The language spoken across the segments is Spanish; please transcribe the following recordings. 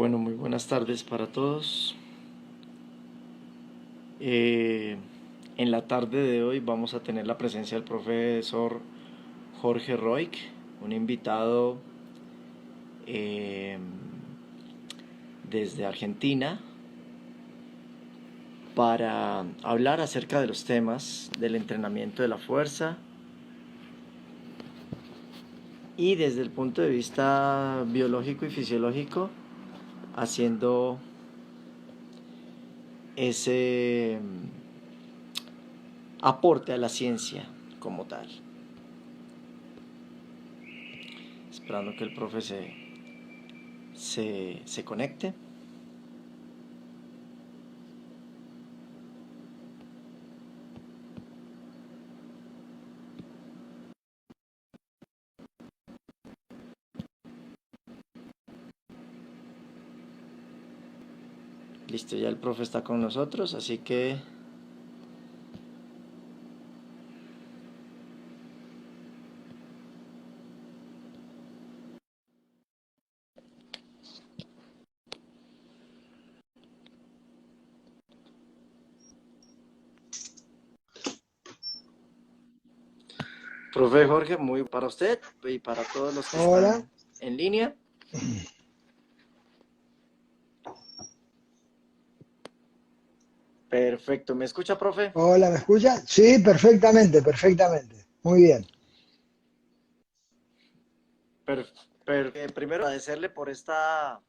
Bueno, muy buenas tardes para todos. En la tarde de hoy vamos a tener la presencia del profesor Jorge Roig, un invitado desde Argentina para hablar acerca de los temas del entrenamiento de la fuerza y desde el punto de vista biológico y fisiológico, haciendo ese aporte a la ciencia como tal. Esperando que el profe se conecte. Listo, ya el profe está con nosotros, así que profe Jorge, muy para usted y para todos los que Hola. están en línea. Perfecto, ¿me escucha, profe? Hola, ¿me escucha? Sí, perfectamente, perfectamente. Muy bien. Per- Primero agradecerle por esta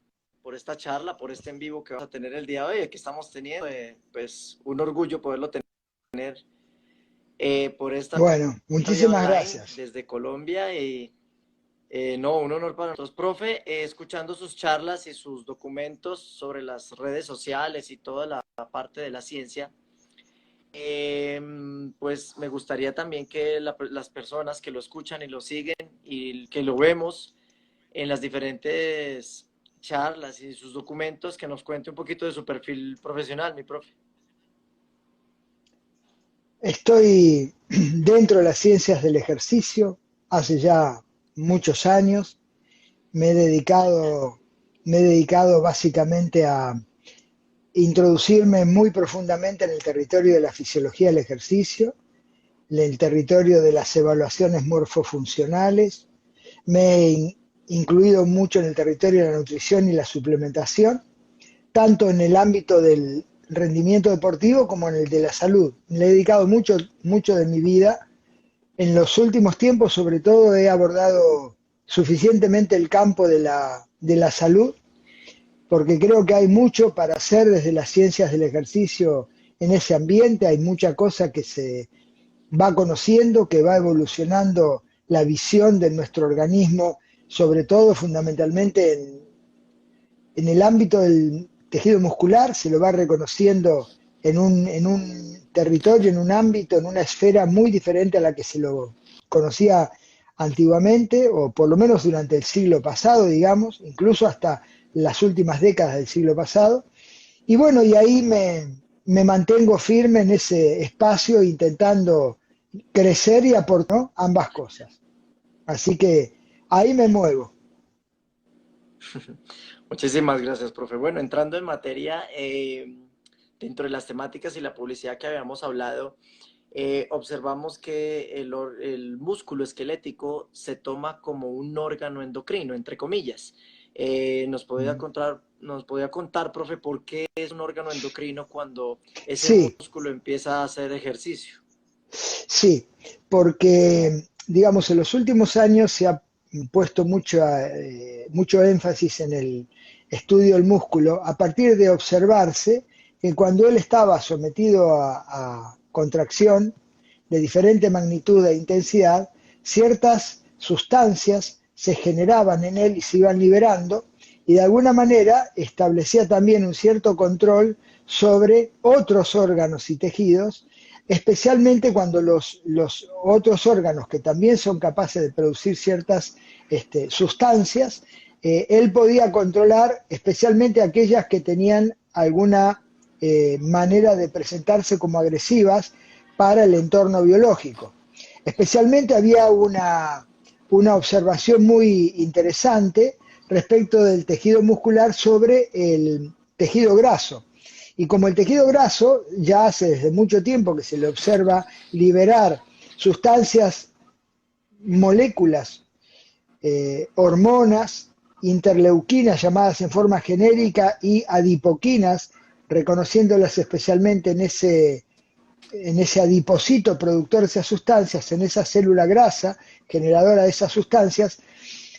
charla, por este en vivo que vamos a tener el día de hoy, que estamos teniendo, pues un orgullo poderlo tener por esta Bueno, vía muchísimas online gracias. desde Colombia y no, un honor para nosotros, profe, escuchando sus charlas y sus documentos sobre las redes sociales y toda la parte de la ciencia. Pues me gustaría también que las personas que lo escuchan y lo siguen y que lo vemos en las diferentes charlas y sus documentos, que nos cuente un poquito de su perfil profesional, mi profe. Estoy dentro de las ciencias del ejercicio hace ya muchos años. Me he dedicado, me he dedicado básicamente a introducirme muy profundamente en el territorio de la fisiología del ejercicio, en el territorio de las evaluaciones morfofuncionales. Me he incluido mucho en el territorio de la nutrición y la suplementación, tanto en el ámbito del rendimiento deportivo como en el de la salud. Le he dedicado mucho de mi vida. En los últimos tiempos, sobre todo, he abordado suficientemente el campo de la salud, porque creo que hay mucho para hacer desde las ciencias del ejercicio en ese ambiente. Hay mucha cosa que se va conociendo, que va evolucionando la visión de nuestro organismo, sobre todo fundamentalmente en el ámbito del tejido muscular, se lo va reconociendo en un territorio, en un ámbito, en una esfera muy diferente a la que se lo conocía antiguamente, o por lo menos durante el siglo pasado, digamos, incluso hasta las últimas décadas del siglo pasado. Y bueno, y ahí me mantengo firme en ese espacio intentando crecer y aportar, ¿no?, ambas cosas. Así que ahí me muevo. Muchísimas gracias, profe. Bueno, entrando en materia, dentro de las temáticas y la publicidad que habíamos hablado, observamos que el músculo esquelético se toma como un órgano endocrino, entre comillas. Nos podía contar, profe, por qué es un órgano endocrino cuando ese Sí, músculo empieza a hacer ejercicio. sí, porque, digamos, en los últimos años se ha puesto mucho énfasis en el estudio del músculo a partir de observarse que cuando él estaba sometido a contracción de diferente magnitud e intensidad, ciertas sustancias se generaban en él y se iban liberando, y de alguna manera establecía también un cierto control sobre otros órganos y tejidos, especialmente cuando los otros órganos que también son capaces de producir ciertas sustancias, él podía controlar especialmente aquellas que tenían alguna manera de presentarse como agresivas para el entorno biológico. Especialmente había una observación muy interesante respecto del tejido muscular sobre el tejido graso. Y como el tejido graso ya hace desde mucho tiempo que se le observa liberar sustancias, moléculas, hormonas, interleuquinas llamadas en forma genérica y adipoquinas, reconociéndolas especialmente en ese adipocito productor de esas sustancias, en esa célula grasa generadora de esas sustancias,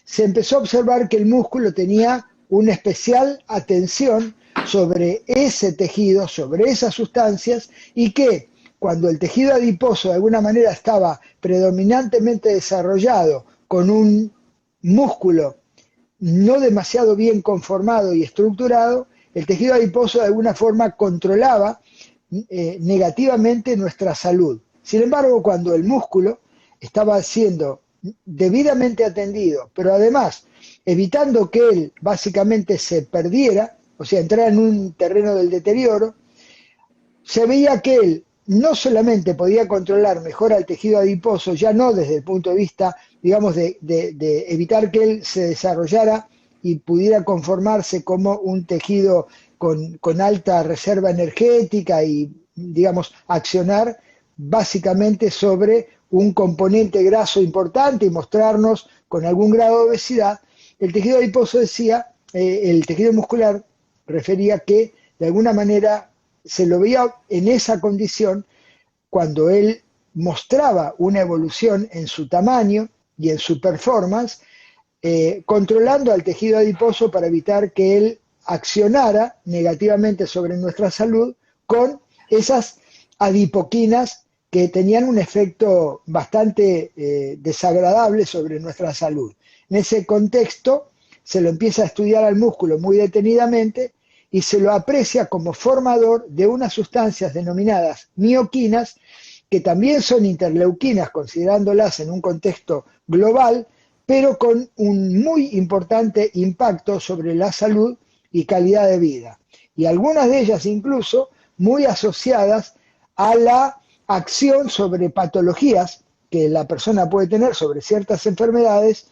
se empezó a observar que el músculo tenía una especial atención sobre ese tejido, sobre esas sustancias, y que cuando el tejido adiposo de alguna manera estaba predominantemente desarrollado con un músculo no demasiado bien conformado y estructurado, el tejido adiposo de alguna forma controlaba negativamente nuestra salud. Sin embargo, cuando el músculo estaba siendo debidamente atendido, pero además evitando que él básicamente se perdiera, o sea, entrara en un terreno del deterioro, se veía que él no solamente podía controlar mejor al tejido adiposo, ya no desde el punto de vista, digamos, de evitar que él se desarrollara y pudiera conformarse como un tejido con alta reserva energética y, digamos, accionar básicamente sobre un componente graso importante y mostrarnos con algún grado de obesidad. El tejido adiposo decía, el tejido muscular refería que de alguna manera se lo veía en esa condición cuando él mostraba una evolución en su tamaño y en su performance, controlando al tejido adiposo para evitar que él accionara negativamente sobre nuestra salud con esas adipoquinas que tenían un efecto bastante desagradable sobre nuestra salud. En ese contexto se lo empieza a estudiar al músculo muy detenidamente y se lo aprecia como formador de unas sustancias denominadas mioquinas, que también son interleuquinas, considerándolas en un contexto global, pero con un muy importante impacto sobre la salud y calidad de vida. Y algunas de ellas incluso muy asociadas a la acción sobre patologías que la persona puede tener sobre ciertas enfermedades,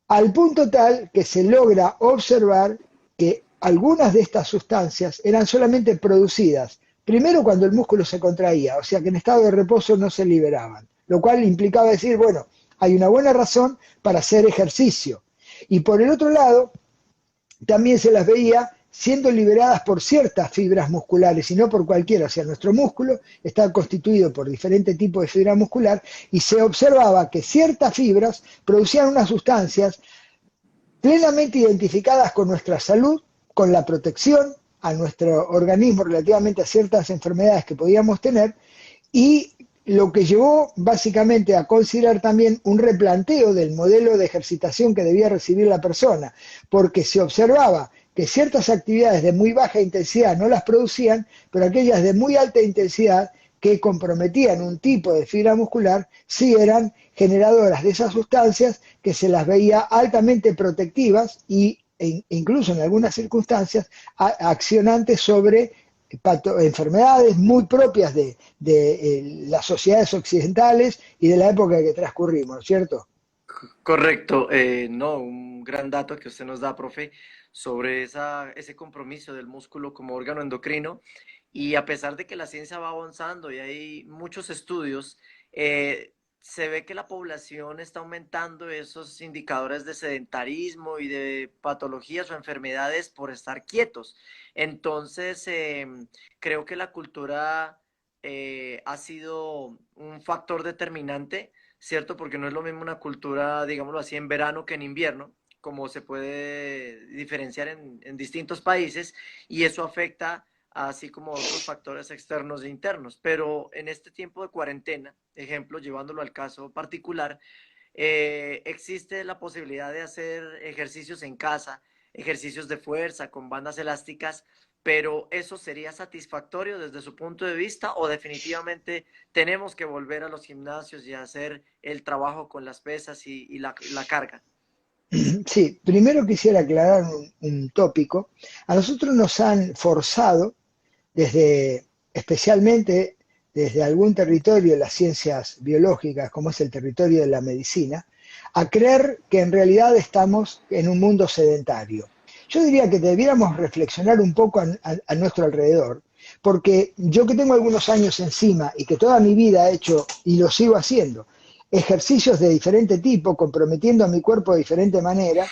al punto tal que se logra observar que algunas de estas sustancias eran solamente producidas, primero cuando el músculo se contraía, o sea que en estado de reposo no se liberaban, lo cual implicaba decir, bueno, hay una buena razón para hacer ejercicio. Y por el otro lado, también se las veía siendo liberadas por ciertas fibras musculares y no por cualquiera. O sea, nuestro músculo está constituido por diferentes tipos de fibra muscular y se observaba que ciertas fibras producían unas sustancias plenamente identificadas con nuestra salud, con la protección a nuestro organismo relativamente a ciertas enfermedades que podíamos tener, y lo que llevó básicamente a considerar también un replanteo del modelo de ejercitación que debía recibir la persona, porque se observaba que ciertas actividades de muy baja intensidad no las producían, pero aquellas de muy alta intensidad que comprometían un tipo de fibra muscular sí eran generadoras de esas sustancias que se las veía altamente protectivas e incluso en algunas circunstancias accionantes sobre enfermedades muy propias de las sociedades occidentales y de la época que transcurrimos, ¿cierto? Correcto, no, un gran dato que usted nos da, profe, sobre ese compromiso del músculo como órgano endocrino. Y a pesar de que la ciencia va avanzando y hay muchos estudios, se ve que la población está aumentando esos indicadores de sedentarismo y de patologías o enfermedades por estar quietos. Entonces, creo que la cultura ha sido un factor determinante, ¿cierto? Porque no es lo mismo una cultura, digámoslo así, en verano que en invierno, como se puede diferenciar en distintos países, y eso afecta así como otros factores externos e internos. Pero en este tiempo de cuarentena, ejemplo, llevándolo al caso particular, existe la posibilidad de hacer ejercicios en casa, ejercicios de fuerza con bandas elásticas, pero ¿eso sería satisfactorio desde su punto de vista o definitivamente tenemos que volver a los gimnasios y hacer el trabajo con las pesas y la carga? Sí, primero quisiera aclarar un tópico. A nosotros nos han forzado desde, especialmente desde algún territorio de las ciencias biológicas, como es el territorio de la medicina, a creer que en realidad estamos en un mundo sedentario. Yo diría que debiéramos reflexionar un poco a nuestro alrededor, porque yo que tengo algunos años encima y que toda mi vida he hecho y lo sigo haciendo, ejercicios de diferente tipo, comprometiendo a mi cuerpo de diferente manera,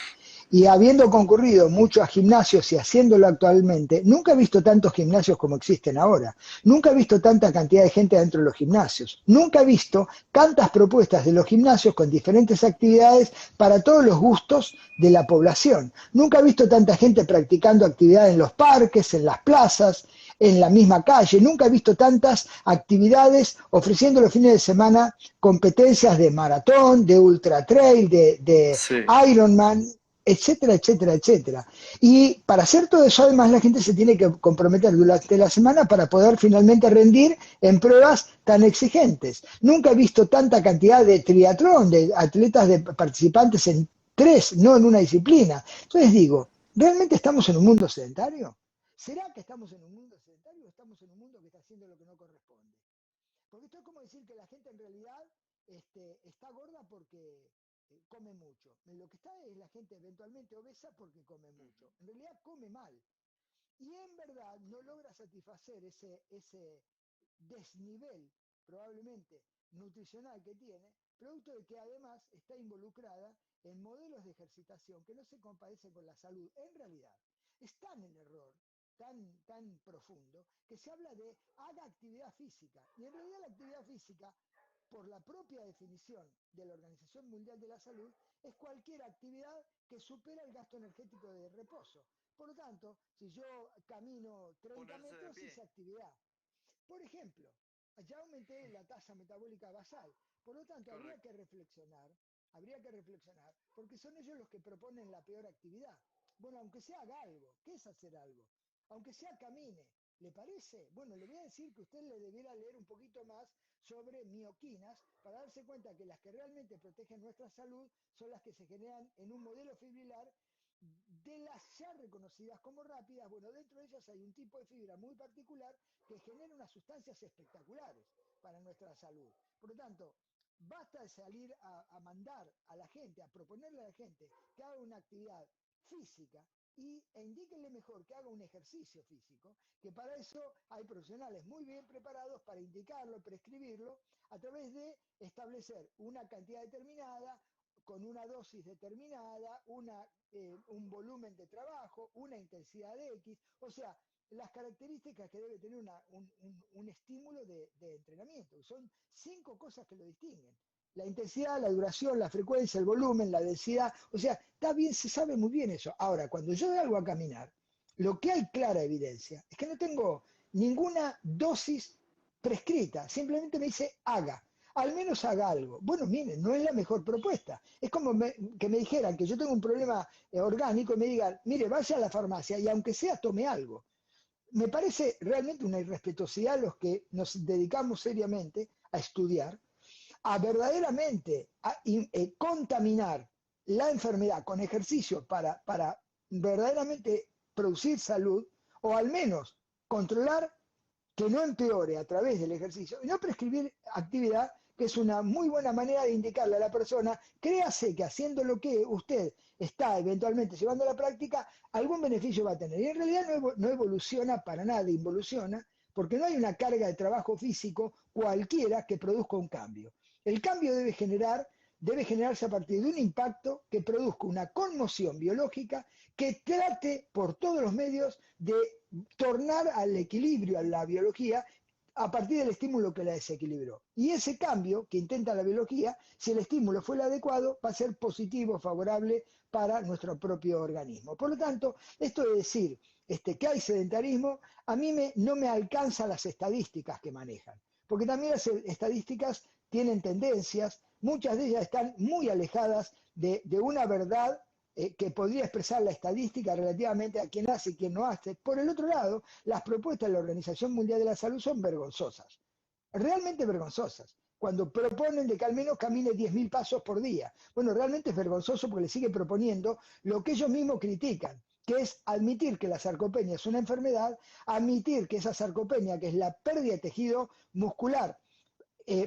y habiendo concurrido mucho a gimnasios y haciéndolo actualmente, nunca he visto tantos gimnasios como existen ahora. Nunca he visto tanta cantidad de gente dentro de los gimnasios. Nunca he visto tantas propuestas de los gimnasios con diferentes actividades para todos los gustos de la población. Nunca he visto tanta gente practicando actividades en los parques, en las plazas, en la misma calle. Nunca he visto tantas actividades ofreciendo los fines de semana competencias de maratón, de ultra trail, de Sí. Ironman, etcétera, etcétera, etcétera. Y para hacer todo eso, además, la gente se tiene que comprometer durante la semana para poder finalmente rendir en pruebas tan exigentes. Nunca he visto tanta cantidad de triatlón, de atletas, de participantes en tres, no en una disciplina. Entonces digo, ¿realmente estamos en un mundo sedentario? ¿Será que estamos en un mundo sedentario o estamos en un mundo que está haciendo lo que no corresponde? Porque esto es como decir que la gente en realidad está gorda porque come mucho. Lo que está es la gente eventualmente obesa porque come mucho. En realidad come mal. Y en verdad no logra satisfacer ese desnivel, probablemente nutricional que tiene, producto de que además está involucrada en modelos de ejercitación que no se compadecen con la salud. En realidad, están en error tan profundo que se habla de haga actividad física. Y en realidad la actividad física, por la propia definición de la Organización Mundial de la Salud, es cualquier actividad que supera el gasto energético de reposo. Por lo tanto, si yo camino 30 Ponerse de metros, pie. hice actividad. Por ejemplo, ya aumenté la tasa metabólica basal. Por lo tanto, Correcto. habría que reflexionar, porque son ellos los que proponen la peor actividad. Bueno, aunque sea haga algo, ¿qué es hacer algo? Aunque sea camine, ¿le parece? Bueno, le voy a decir que usted le debiera leer un poquito más sobre mioquinas para darse cuenta que las que realmente protegen nuestra salud son las que se generan en un modelo fibrilar de las ya reconocidas como rápidas. Bueno, dentro de ellas hay un tipo de fibra muy particular que genera unas sustancias espectaculares para nuestra salud. Por lo tanto, basta de salir a mandar a la gente, a proponerle a la gente que haga una actividad física e indíquenle mejor que haga un ejercicio físico, que para eso hay profesionales muy bien preparados para indicarlo, prescribirlo, a través de establecer una cantidad determinada, con una dosis determinada, un volumen de trabajo, una intensidad de X, o sea, las características que debe tener un estímulo de entrenamiento. Son 5 cosas que lo distinguen. La intensidad, la duración, la frecuencia, el volumen, la densidad. O sea, está bien, se sabe muy bien eso. Ahora, cuando yo salgo a caminar, lo que hay clara evidencia es que no tengo ninguna dosis prescrita. Simplemente me dice haga. Al menos haga algo. Bueno, miren, no es la mejor propuesta. Es como que me dijeran que yo tengo un problema orgánico y me digan, mire, vaya a la farmacia y aunque sea tome algo. Me parece realmente una irrespetuosidad los que nos dedicamos seriamente a estudiar, a verdaderamente contaminar la enfermedad con ejercicio para verdaderamente producir salud, o al menos controlar que no empeore a través del ejercicio, y no prescribir actividad, que es una muy buena manera de indicarle a la persona, créase que haciendo lo que usted está eventualmente llevando a la práctica, algún beneficio va a tener. Y en realidad no evoluciona para nada, involuciona, porque no hay una carga de trabajo físico cualquiera que produzca un cambio. El cambio debe generarse a partir de un impacto que produzca una conmoción biológica que trate por todos los medios de tornar al equilibrio, a la biología, a partir del estímulo que la desequilibró. Y ese cambio que intenta la biología, si el estímulo fue el adecuado, va a ser positivo, favorable para nuestro propio organismo. Por lo tanto, esto de decir que hay sedentarismo, a mí no me alcanzan las estadísticas que manejan, porque también las estadísticas tienen tendencias, muchas de ellas están muy alejadas de una verdad que podría expresar la estadística relativamente a quién hace y quién no hace. Por el otro lado, las propuestas de la Organización Mundial de la Salud son vergonzosas, realmente vergonzosas. Cuando proponen de que al menos camine 10.000 pasos por día. Bueno, realmente es vergonzoso porque le sigue proponiendo lo que ellos mismos critican, que es admitir que la sarcopenia es una enfermedad, admitir que esa sarcopenia, que es la pérdida de tejido muscular,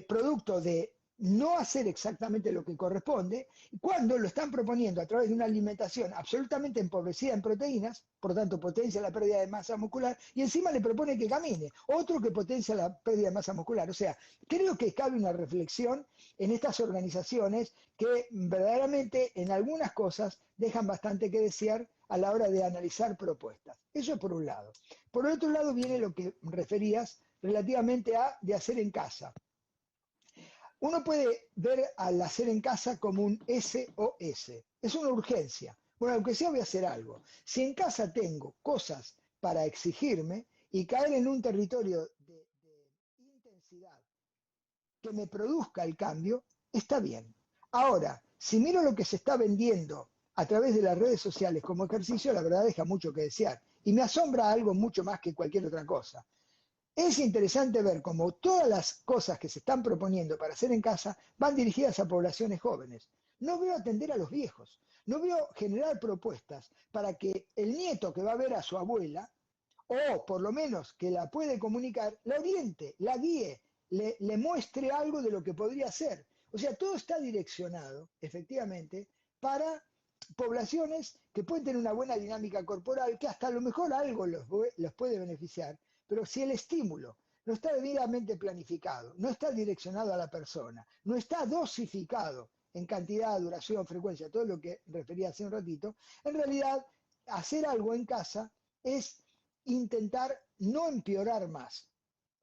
producto de no hacer exactamente lo que corresponde, cuando lo están proponiendo a través de una alimentación absolutamente empobrecida en proteínas, por tanto potencia la pérdida de masa muscular, y encima le propone que camine, otro que potencia la pérdida de masa muscular. O sea, creo que cabe una reflexión en estas organizaciones que verdaderamente en algunas cosas dejan bastante que desear a la hora de analizar propuestas. Eso por un lado. Por otro lado viene lo que referías relativamente a de hacer en casa. Uno puede ver al hacer en casa como un SOS. Es una urgencia. Bueno, aunque sea voy a hacer algo. Si en casa tengo cosas para exigirme y caer en un territorio de intensidad que me produzca el cambio, está bien. Ahora, si miro lo que se está vendiendo a través de las redes sociales como ejercicio, la verdad deja mucho que desear. Y me asombra algo mucho más que cualquier otra cosa. Es interesante ver cómo todas las cosas que se están proponiendo para hacer en casa van dirigidas a poblaciones jóvenes. No veo atender a los viejos, no veo generar propuestas para que el nieto que va a ver a su abuela, o por lo menos que la puede comunicar, la oriente, la guíe, le muestre algo de lo que podría ser. O sea, todo está direccionado, efectivamente, para poblaciones que pueden tener una buena dinámica corporal, que hasta a lo mejor algo los puede beneficiar, pero si el estímulo no está debidamente planificado, no está direccionado a la persona, no está dosificado en cantidad, duración, frecuencia, todo lo que refería hace un ratito, en realidad hacer algo en casa es intentar no empeorar más.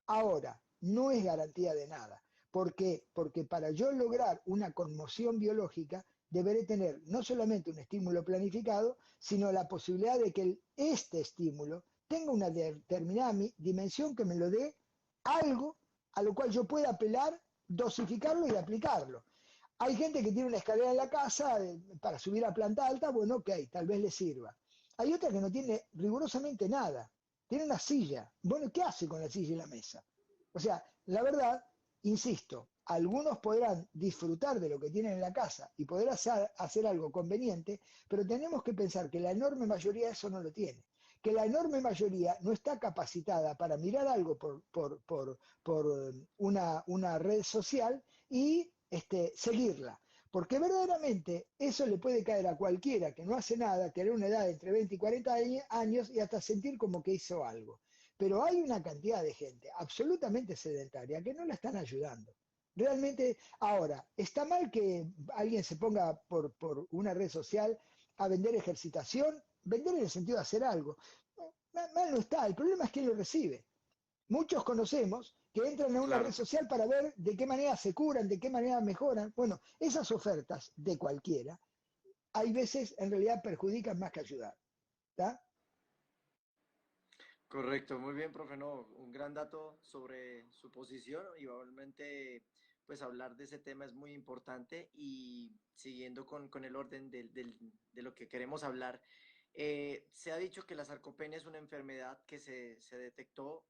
Ahora, no es garantía de nada. ¿Por qué? Porque para yo lograr una conmoción biológica, deberé tener no solamente un estímulo planificado, sino la posibilidad de que este estímulo tenga una determinada dimensión que me lo dé algo a lo cual yo pueda apelar, dosificarlo y aplicarlo. Hay gente que tiene una escalera en la casa para subir a planta alta, bueno, ok, tal vez le sirva. Hay otra que no tiene rigurosamente nada, tiene una silla. Bueno, ¿qué hace con la silla y la mesa? O sea, la verdad, insisto, algunos podrán disfrutar de lo que tienen en la casa y poder hacer algo conveniente, pero tenemos que pensar que la enorme mayoría eso no lo tiene, que la enorme mayoría no está capacitada para mirar algo por una red social y seguirla. Porque verdaderamente eso le puede caer a cualquiera que no hace nada, tener una edad de entre 20 y 40 años y hasta sentir como que hizo algo. Pero hay una cantidad de gente absolutamente sedentaria que no la están ayudando. Realmente, ahora, ¿está mal que alguien se ponga por una red social a vender ejercitación? Vender en el sentido de hacer algo. Mal no está, el problema es quién lo recibe. Muchos conocemos que entran a una red Claro. social para ver de qué manera se curan, de qué manera mejoran. Bueno, esas ofertas de cualquiera, hay veces en realidad perjudican más que ayudar. ¿Está? Correcto, muy bien, profe. No, un gran dato sobre su posición. Igualmente, pues hablar de ese tema es muy importante y siguiendo con el orden de lo que queremos hablar, se ha dicho que la sarcopenia es una enfermedad que se detectó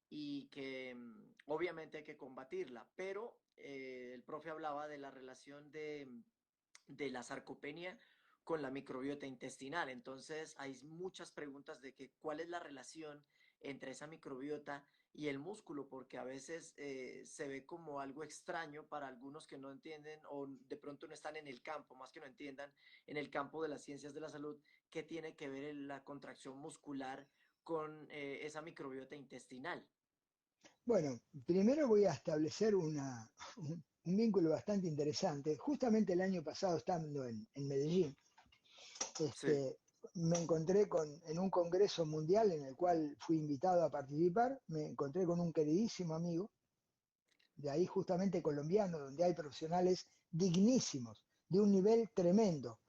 y que obviamente hay que combatirla, pero el profe hablaba de la relación de la sarcopenia con la microbiota intestinal. Entonces, hay muchas preguntas de que cuál es la relación entre esa microbiota y el músculo, porque a veces se ve como algo extraño para algunos que no entienden o de pronto no están en el campo, más que no entiendan, en el campo de las ciencias de la salud, qué tiene que ver la contracción muscular con esa microbiota intestinal. Bueno, primero voy a establecer un vínculo bastante interesante. Justamente el año pasado, estando en Medellín, Sí, este, me encontré en un congreso mundial en el cual fui invitado a participar, me encontré con un queridísimo amigo, de ahí justamente colombiano, donde hay profesionales dignísimos, de un nivel tremendo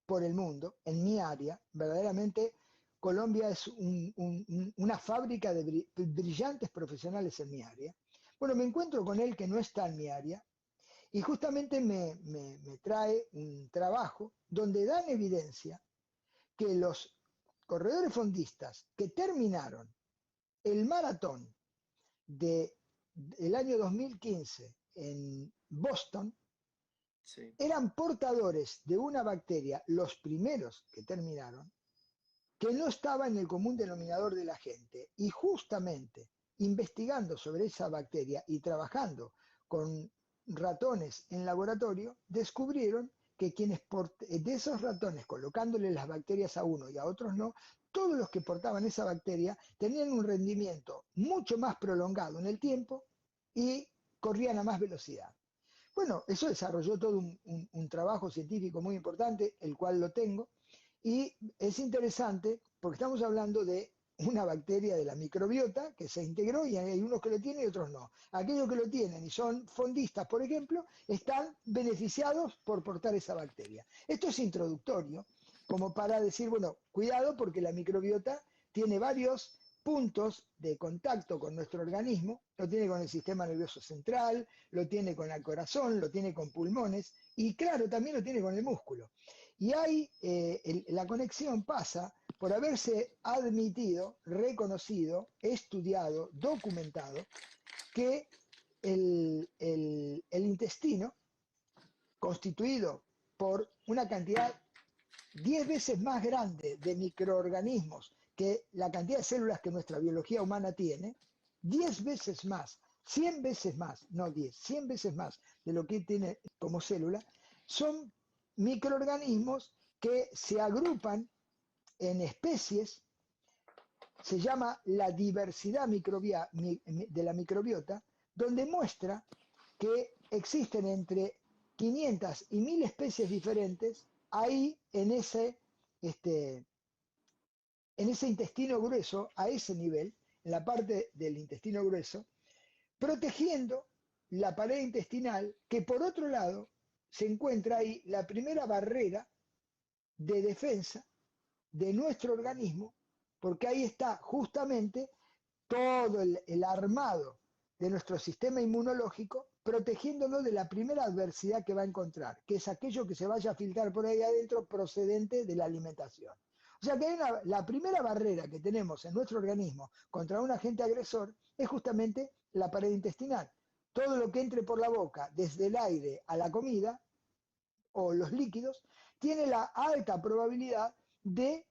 por el mundo, en mi área, verdaderamente Colombia es una fábrica de brillantes profesionales en mi área. Bueno, me encuentro con él que no está en mi área y justamente me trae un trabajo donde dan evidencia que los corredores fondistas que terminaron el maratón de, del año 2015 en Boston sí. eran portadores de una bacteria, los primeros que terminaron, que no estaba en el común denominador de la gente. Y justamente investigando sobre esa bacteria y trabajando con ratones en laboratorio, descubrieron que de esos ratones, colocándole las bacterias a uno y a otros no, todos los que portaban esa bacteria tenían un rendimiento mucho más prolongado en el tiempo y corrían a más velocidad. Bueno, eso desarrolló todo un trabajo científico muy importante, el cual lo tengo, y es interesante porque estamos hablando de una bacteria de la microbiota que se integró y hay unos que lo tienen y otros no. Aquellos que lo tienen y son fondistas, por ejemplo, están beneficiados por portar esa bacteria. Esto es introductorio, como para decir, bueno, cuidado porque la microbiota tiene varios puntos de contacto con nuestro organismo, lo tiene con el sistema nervioso central, lo tiene con el corazón, lo tiene con pulmones y claro, también lo tiene con el músculo. Y hay, la conexión pasa por haberse admitido, reconocido, estudiado, documentado que el intestino, constituido por una cantidad 10 veces más grande de microorganismos que la cantidad de células que nuestra biología humana tiene, 10 veces más, 100 veces más, no 10, 100 veces más de lo que tiene como célula, son microorganismos que se agrupan en especies, se llama la diversidad de la microbiota, donde muestra que existen entre 500 y 1000 especies diferentes ahí en ese intestino grueso, a ese nivel, en la parte del intestino grueso, protegiendo la pared intestinal, que por otro lado se encuentra ahí la primera barrera de defensa de nuestro organismo, porque ahí está justamente todo el armado de nuestro sistema inmunológico, protegiéndolo de la primera adversidad que va a encontrar, que es aquello que se vaya a filtrar por ahí adentro procedente de la alimentación. O sea que la primera barrera que tenemos en nuestro organismo contra un agente agresor es justamente la pared intestinal. Todo lo que entre por la boca, desde el aire a la comida o los líquidos, tiene la alta probabilidad de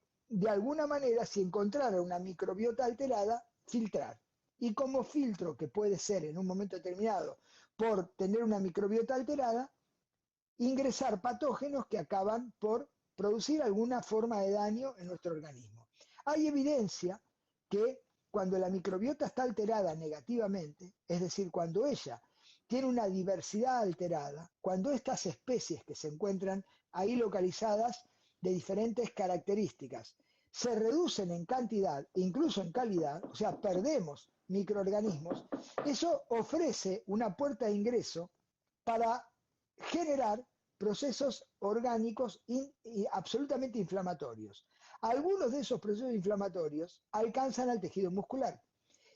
alguna manera, si encontrara una microbiota alterada, filtrar. Y como filtro, que puede ser en un momento determinado por tener una microbiota alterada, ingresar patógenos que acaban por producir alguna forma de daño en nuestro organismo. Hay evidencia que cuando la microbiota está alterada negativamente, es decir, cuando ella tiene una diversidad alterada, cuando estas especies que se encuentran ahí localizadas de diferentes características se reducen en cantidad e incluso en calidad, o sea, perdemos microorganismos, eso ofrece una puerta de ingreso para generar procesos orgánicos absolutamente inflamatorios. Algunos de esos procesos inflamatorios alcanzan al tejido muscular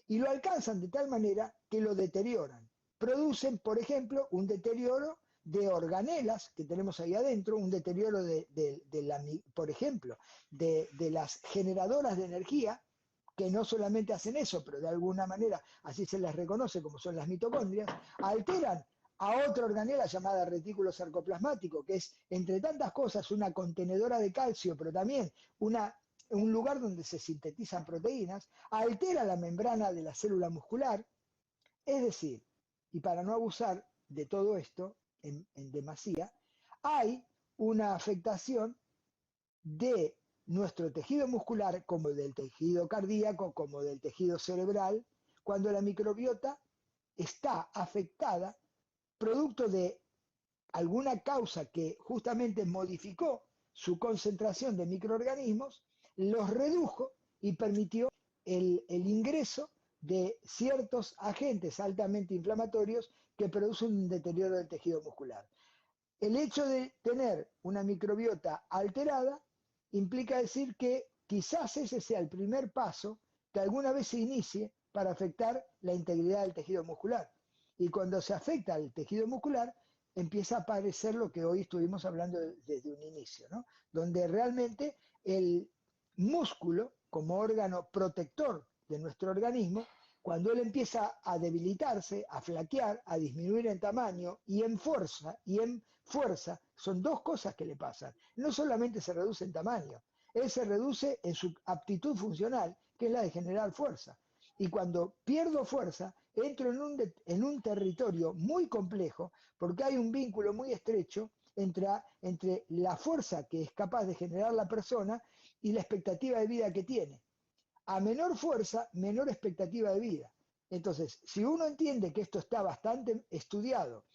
y lo alcanzan de tal manera que lo deterioran. Producen, por ejemplo, un deterioro de organelas que tenemos ahí adentro, un deterioro por ejemplo, de las generadoras de energía, que no solamente hacen eso, pero de alguna manera así se les reconoce como son las mitocondrias, alteran a otra organela llamada retículo sarcoplasmático, que es, entre tantas cosas, una contenedora de calcio, pero también un lugar donde se sintetizan proteínas, altera la membrana de la célula muscular, es decir, y para no abusar de todo esto en demasía, hay una afectación de nuestro tejido muscular, como del tejido cardíaco, como del tejido cerebral, cuando la microbiota está afectada producto de alguna causa que justamente modificó su concentración de microorganismos, los redujo y permitió el ingreso de ciertos agentes altamente inflamatorios que producen un deterioro del tejido muscular. El hecho de tener una microbiota alterada implica decir que quizás ese sea el primer paso que alguna vez se inicie para afectar la integridad del tejido muscular. Y cuando se afecta al tejido muscular, empieza a aparecer lo que hoy estuvimos hablando desde un inicio, ¿no? Donde realmente el músculo, como órgano protector de nuestro organismo, cuando él empieza a debilitarse, a flaquear, a disminuir en tamaño y en fuerza, son dos cosas que le pasan. No solamente se reduce en tamaño, él se reduce en su aptitud funcional, que es la de generar fuerza. Y cuando pierdo fuerza, entro en un territorio muy complejo porque hay un vínculo muy estrecho entre la fuerza que es capaz de generar la persona y la expectativa de vida que tiene. A menor fuerza, menor expectativa de vida. Entonces, si uno entiende que esto está bastante estudiado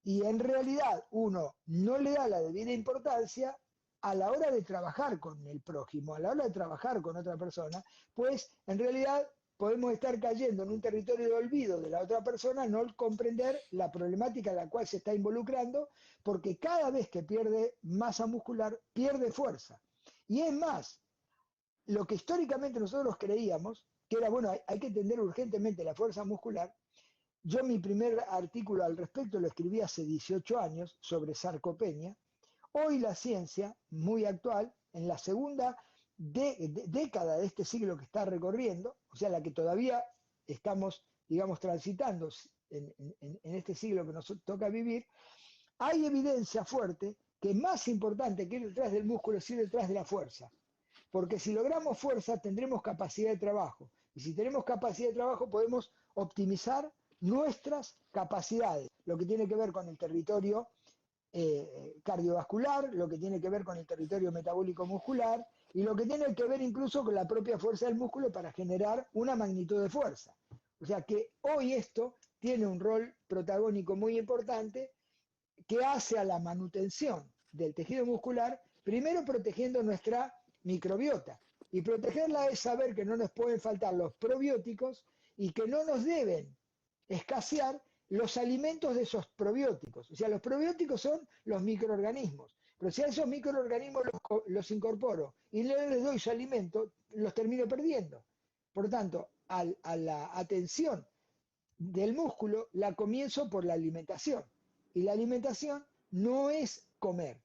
y en realidad uno no le da la debida importancia a la hora de trabajar con el prójimo, a la hora de trabajar con otra persona, pues en realidad podemos estar cayendo en un territorio de olvido de la otra persona, no comprender la problemática en la cual se está involucrando, porque cada vez que pierde masa muscular, pierde fuerza. Y es más, lo que históricamente nosotros creíamos, que era, bueno, hay que entender urgentemente la fuerza muscular. Yo mi primer artículo al respecto lo escribí hace 18 años sobre sarcopenia. Hoy la ciencia, muy actual, en la segunda década de este siglo que está recorriendo, o sea, la que todavía estamos, digamos, transitando en este siglo que nos toca vivir, hay evidencia fuerte que más importante que ir detrás del músculo es ir detrás de la fuerza. Porque si logramos fuerza tendremos capacidad de trabajo. Y si tenemos capacidad de trabajo podemos optimizar nuestras capacidades, lo que tiene que ver con el territorio cardiovascular, lo que tiene que ver con el territorio metabólico muscular y lo que tiene que ver incluso con la propia fuerza del músculo para generar una magnitud de fuerza. O sea que hoy esto tiene un rol protagónico muy importante que hace a la manutención del tejido muscular, primero protegiendo nuestra microbiota. Y protegerla es saber que no nos pueden faltar los probióticos y que no nos deben escasear los alimentos de esos probióticos. O sea, los probióticos son los microorganismos. Pero si a esos microorganismos los incorporo y no les doy su alimento, los termino perdiendo. Por lo tanto, a la atención del músculo la comienzo por la alimentación. Y la alimentación no es comer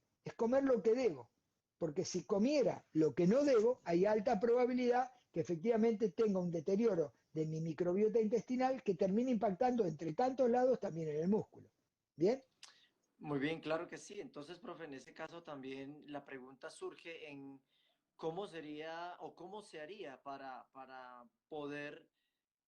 lo que debo. Porque si comiera lo que no debo, hay alta probabilidad que efectivamente tenga un deterioro de mi microbiota intestinal que termine impactando entre tantos lados también en el músculo. ¿Bien? Muy bien, claro que sí. Entonces, profe, en ese caso también la pregunta surge en cómo sería o cómo se haría para poder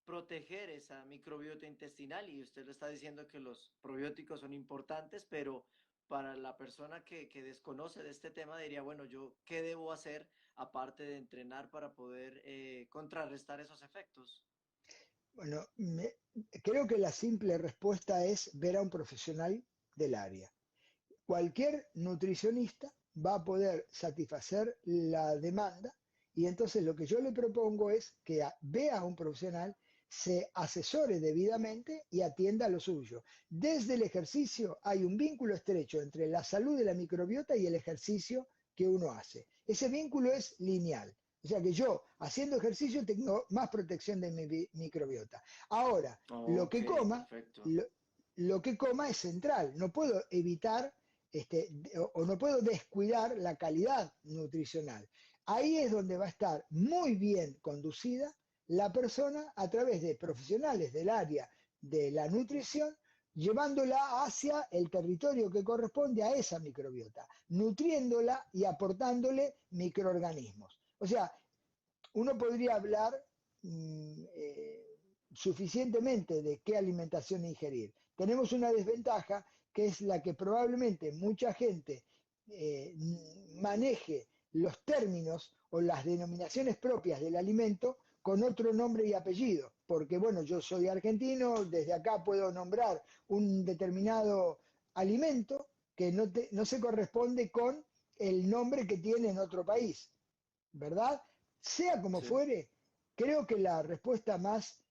proteger esa microbiota intestinal. Y usted le está diciendo que los probióticos son importantes, pero para la persona que desconoce de este tema diría, bueno, yo, ¿qué debo hacer aparte de entrenar para poder contrarrestar esos efectos? Bueno, creo que la simple respuesta es ver a un profesional del área. Cualquier nutricionista va a poder satisfacer la demanda y entonces lo que yo le propongo es que vea a un profesional, se asesore debidamente y atienda lo suyo. Desde el ejercicio hay un vínculo estrecho entre la salud de la microbiota y el ejercicio que uno hace. Ese vínculo es lineal. O sea que yo, haciendo ejercicio, tengo más protección de mi microbiota. Ahora, Ok, perfecto. lo que coma es central. No puedo evitar o no puedo descuidar la calidad nutricional. Ahí es donde va a estar muy bien conducida la persona a través de profesionales del área de la nutrición, llevándola hacia el territorio que corresponde a esa microbiota, nutriéndola y aportándole microorganismos. O sea, uno podría hablar suficientemente de qué alimentación ingerir. Tenemos una desventaja que es la que probablemente mucha gente maneje los términos o las denominaciones propias del alimento con otro nombre y apellido. Porque bueno, yo soy argentino, desde acá puedo nombrar un determinado alimento que no se corresponde con el nombre que tiene en otro país, ¿verdad? Sea como Sí. fuere, creo que la respuesta más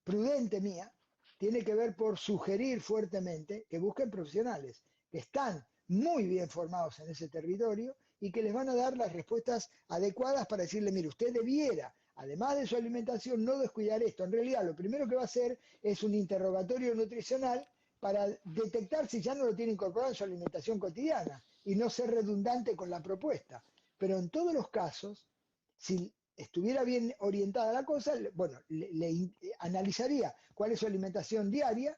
prudente mía tiene que ver por sugerir fuertemente que busquen profesionales que están muy bien formados en ese territorio y que les van a dar las respuestas adecuadas para decirle, mire, usted debiera, además de su alimentación, no descuidar esto. En realidad, lo primero que va a hacer es un interrogatorio nutricional para detectar si ya no lo tiene incorporado en su alimentación cotidiana y no ser redundante con la propuesta. Pero en todos los casos, si estuviera bien orientada la cosa, bueno, analizaría cuál es su alimentación diaria,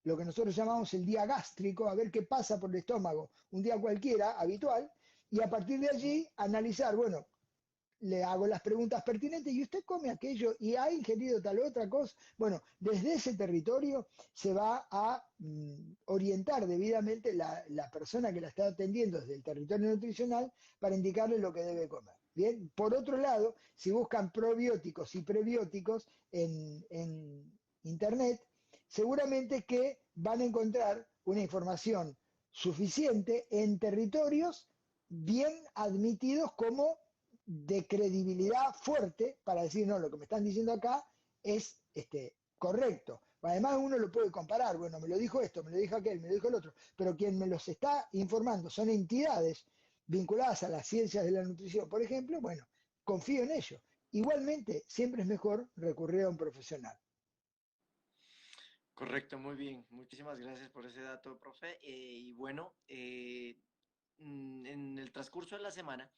lo que nosotros llamamos el día gástrico, a ver qué pasa por el estómago un día cualquiera, habitual, y a partir de allí analizar, bueno, le hago las preguntas pertinentes y usted come aquello y ha ingerido tal otra cosa. Bueno, desde ese territorio se va a orientar debidamente la persona que la está atendiendo desde el territorio nutricional para indicarle lo que debe comer. Bien, por otro lado, si buscan probióticos y prebióticos en Internet, seguramente que van a encontrar una información suficiente en territorios bien admitidos como de credibilidad fuerte para decir, no, lo que me están diciendo acá es correcto. Además uno lo puede comparar, bueno, me lo dijo esto, me lo dijo aquel, me lo dijo el otro, pero quien me los está informando son entidades vinculadas a las ciencias de la nutrición, por ejemplo, bueno, confío en ello. Igualmente, siempre es mejor recurrir a un profesional. Correcto, muy bien. Muchísimas gracias por ese dato, profe. Y bueno, en el transcurso de la semana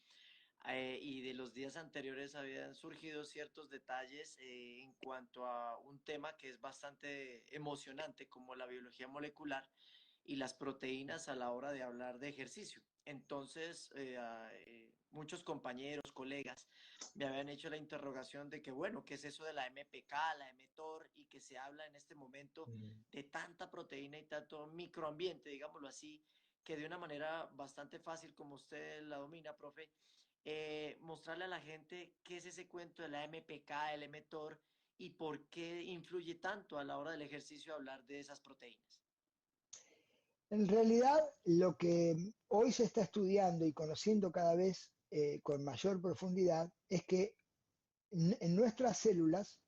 y de los días anteriores habían surgido ciertos detalles en cuanto a un tema que es bastante emocionante, como la biología molecular y las proteínas a la hora de hablar de ejercicio. Entonces, muchos compañeros, colegas, me habían hecho la interrogación de que, bueno, ¿qué es eso de la MPK, la mTOR, y que se habla en este momento Mm. de tanta proteína y tanto microambiente, digámoslo así, que de una manera bastante fácil, como usted la domina, profe, mostrarle a la gente qué es ese cuento de la MPK, el mTOR, y por qué influye tanto a la hora del ejercicio hablar de esas proteínas. En realidad, lo que hoy se está estudiando y conociendo cada vez con mayor profundidad es que en nuestras células,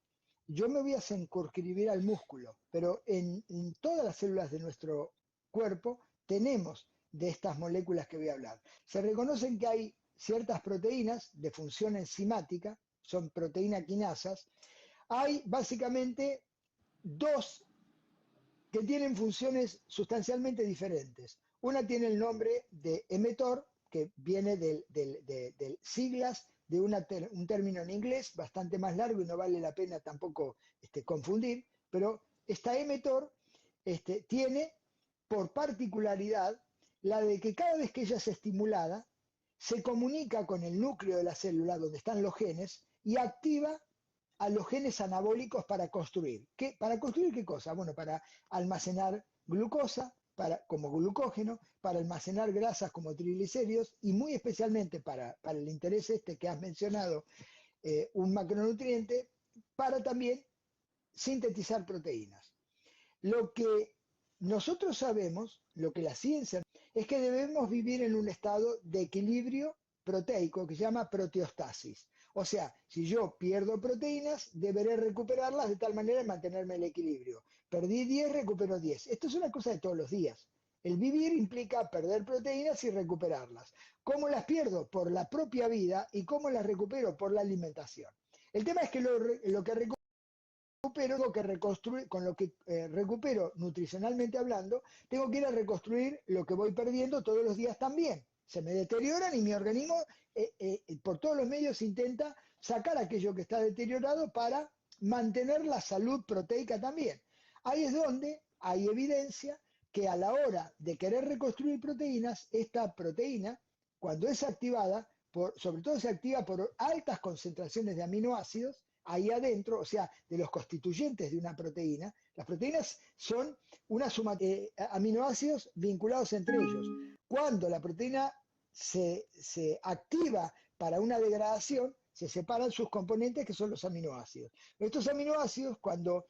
yo me voy a circunscribir al músculo, pero en todas las células de nuestro cuerpo tenemos de estas moléculas que voy a hablar. Se reconocen que hay ciertas proteínas de función enzimática, son proteínas quinasas. Hay básicamente dos que tienen funciones sustancialmente diferentes. Una tiene el nombre de mTOR, que viene del siglas de un término en inglés bastante más largo y no vale la pena tampoco confundir, pero esta mTOR tiene por particularidad la de que cada vez que ella es estimulada, se comunica con el núcleo de la célula donde están los genes y activa a los genes anabólicos para construir. ¿Para construir qué cosa? Bueno, para almacenar glucosa como glucógeno, para almacenar grasas como triglicéridos y muy especialmente para el interés que has mencionado, un macronutriente, para también sintetizar proteínas. Lo que nosotros sabemos, lo que la ciencia, es que debemos vivir en un estado de equilibrio proteico que se llama proteostasis. O sea, si yo pierdo proteínas, deberé recuperarlas de tal manera de mantenerme el equilibrio. Perdí 10, recupero 10. Esto es una cosa de todos los días. El vivir implica perder proteínas y recuperarlas. ¿Cómo las pierdo? Por la propia vida. ¿Y cómo las recupero? Por la alimentación. El tema es que lo que recupero, que reconstruir, con lo que recupero nutricionalmente hablando, tengo que ir a reconstruir lo que voy perdiendo todos los días también. Se me deterioran y mi organismo por todos los medios intenta sacar aquello que está deteriorado para mantener la salud proteica también. Ahí es donde hay evidencia que a la hora de querer reconstruir proteínas, esta proteína, cuando es activada, sobre todo se activa por altas concentraciones de aminoácidos, ahí adentro, o sea, de los constituyentes de una proteína. Las proteínas son una suma de aminoácidos vinculados entre ellos. Cuando la proteína se activa para una degradación, se separan sus componentes que son los aminoácidos. Estos aminoácidos, cuando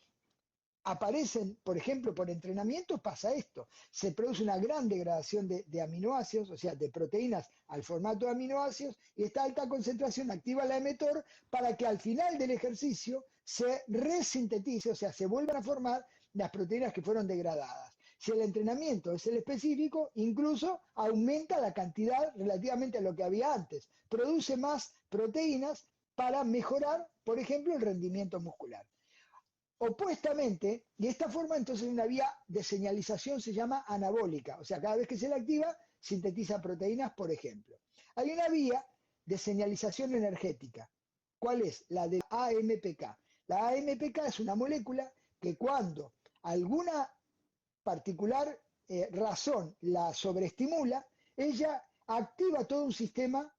aparecen, por ejemplo, por entrenamiento, pasa esto. Se produce una gran degradación de aminoácidos, o sea, de proteínas al formato de aminoácidos, y esta alta concentración activa la mTOR para que al final del ejercicio se resintetice, o sea, se vuelvan a formar las proteínas que fueron degradadas. Si el entrenamiento es el específico, incluso aumenta la cantidad relativamente a lo que había antes. Produce más proteínas para mejorar, por ejemplo, el rendimiento muscular. Opuestamente, y esta forma entonces una vía de señalización se llama anabólica, o sea, cada vez que se la activa, sintetiza proteínas, por ejemplo. Hay una vía de señalización energética. ¿Cuál es? La de AMPK. La AMPK es una molécula que cuando alguna particular razón la sobreestimula, ella activa todo un sistema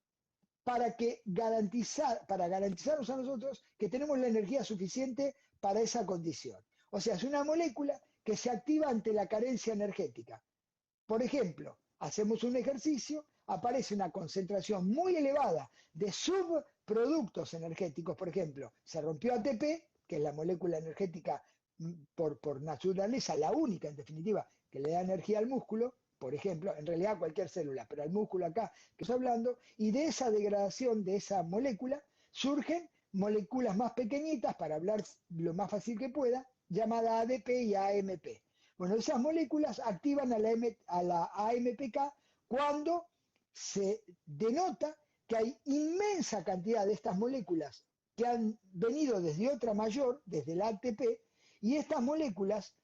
para garantizarnos a nosotros que tenemos la energía suficiente para esa condición. O sea, es una molécula que se activa ante la carencia energética. Por ejemplo, hacemos un ejercicio, aparece una concentración muy elevada de subproductos energéticos, por ejemplo, se rompió ATP, que es la molécula energética por naturaleza, la única en definitiva que le da energía al músculo, por ejemplo, en realidad a cualquier célula, pero al músculo acá que estoy hablando, y de esa degradación de esa molécula surgen moléculas más pequeñitas, para hablar lo más fácil que pueda, llamada ADP y AMP. Bueno, esas moléculas activan a la AMPK cuando se denota que hay inmensa cantidad de estas moléculas que han venido desde otra mayor, desde la ATP, y estas moléculas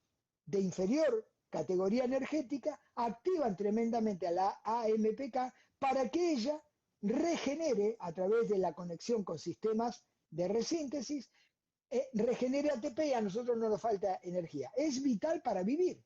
de inferior categoría energética activan tremendamente a la AMPK para que ella regenere a través de la conexión con sistemas de resíntesis, regenere ATP y a nosotros no nos falta energía. Es vital para vivir.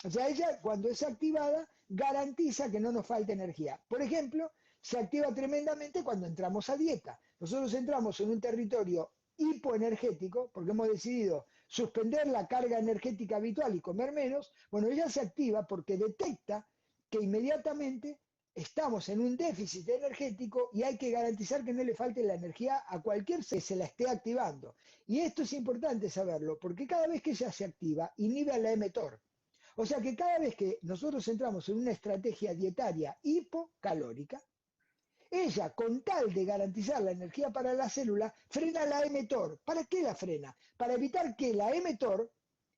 O sea, ella cuando es activada garantiza que no nos falte energía. Por ejemplo, se activa tremendamente cuando entramos a dieta. Nosotros entramos en un territorio hipoenergético porque hemos decidido suspender la carga energética habitual y comer menos. Bueno, ella se activa porque detecta que inmediatamente estamos en un déficit energético y hay que garantizar que no le falte la energía a cualquier que se la esté activando. Y esto es importante saberlo porque cada vez que ella se activa inhibe a la mTOR. O sea que cada vez que nosotros entramos en una estrategia dietaria hipocalórica, ella, con tal de garantizar la energía para la célula, frena la mTOR. ¿Para qué la frena? Para evitar que la mTOR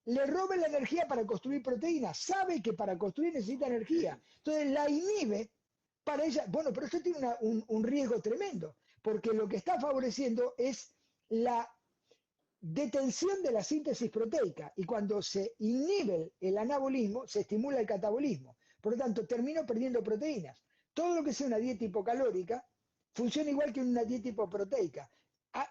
le robe la energía para construir proteínas. Sabe que para construir necesita energía. Entonces la inhibe para ella. Bueno, pero esto tiene un riesgo tremendo, porque lo que está favoreciendo es la detención de la síntesis proteica y cuando se inhibe el anabolismo, se estimula el catabolismo. Por lo tanto, termino perdiendo proteínas. Todo lo que sea una dieta hipocalórica funciona igual que una dieta hipoproteica.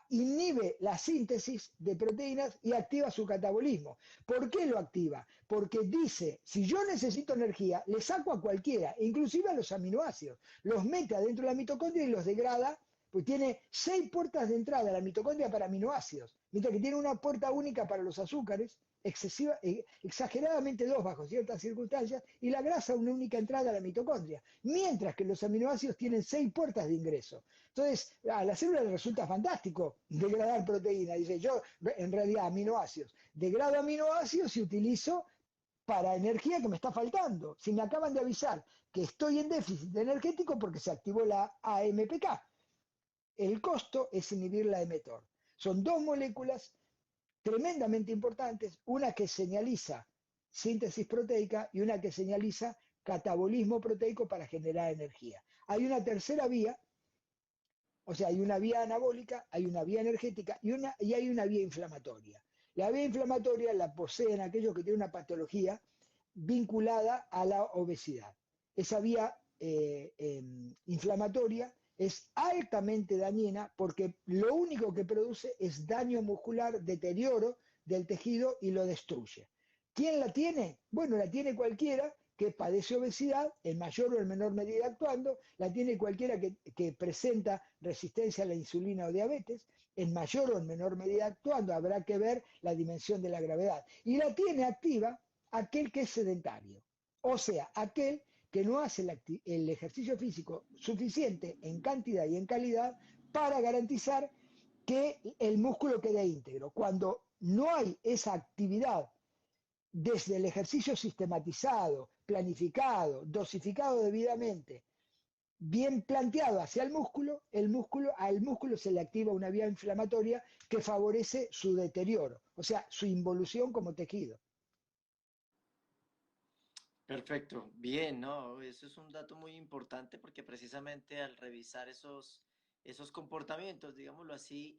Inhibe la síntesis de proteínas y activa su catabolismo. ¿Por qué lo activa? Porque dice, si yo necesito energía, le saco a cualquiera, inclusive a los aminoácidos. Los mete adentro de la mitocondria y los degrada, pues tiene 6 puertas de entrada a la mitocondria para aminoácidos, mientras que tiene una puerta única para los azúcares, exageradamente 2 bajo ciertas circunstancias, y la grasa una única entrada a la mitocondria, mientras que los aminoácidos tienen 6 puertas de ingreso. Entonces, a la célula le resulta fantástico degradar proteína. Dice, yo en realidad aminoácidos, degrado aminoácidos y utilizo para energía que me está faltando. Si me acaban de avisar que estoy en déficit energético porque se activó la AMPK. El costo es inhibir la mTOR. Son dos moléculas tremendamente importantes, una que señaliza síntesis proteica y una que señaliza catabolismo proteico para generar energía. Hay una tercera vía, o sea, hay una vía anabólica, hay una vía energética y hay una vía inflamatoria. La vía inflamatoria la poseen aquellos que tienen una patología vinculada a la obesidad. Esa vía inflamatoria es altamente dañina porque lo único que produce es daño muscular, deterioro del tejido y lo destruye. ¿Quién la tiene? Bueno, la tiene cualquiera que padece obesidad, en mayor o en menor medida actuando, la tiene cualquiera que presenta resistencia a la insulina o diabetes, en mayor o en menor medida actuando, habrá que ver la dimensión de la gravedad. Y la tiene activa aquel que es sedentario, o sea, aquel que no hace el ejercicio físico suficiente en cantidad y en calidad para garantizar que el músculo quede íntegro. Cuando no hay esa actividad desde el ejercicio sistematizado, planificado, dosificado debidamente, bien planteado hacia al músculo se le activa una vía inflamatoria que favorece su deterioro, o sea, su involución como tejido. Perfecto, bien, ¿no? Eso es un dato muy importante porque precisamente al revisar esos comportamientos, digámoslo así,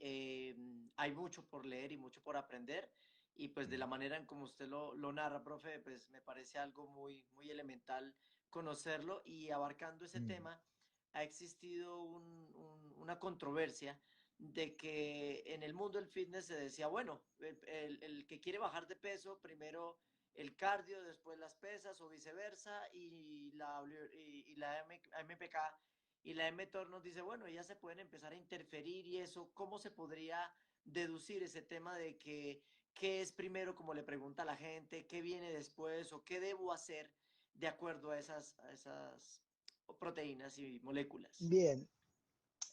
hay mucho por leer y mucho por aprender y pues de la manera en como usted lo narra, profe, pues me parece algo muy elemental conocerlo y abarcando ese Mm. tema, ha existido una controversia de que en el mundo del fitness se decía, bueno, el que quiere bajar de peso, primero el cardio, después las pesas o viceversa, y la AMPK y la mTOR nos dice, bueno, ellas se pueden empezar a interferir y eso, ¿cómo se podría deducir ese tema de que qué es primero, como le pregunta a la gente, qué viene después o qué debo hacer de acuerdo a esas proteínas y moléculas? Bien,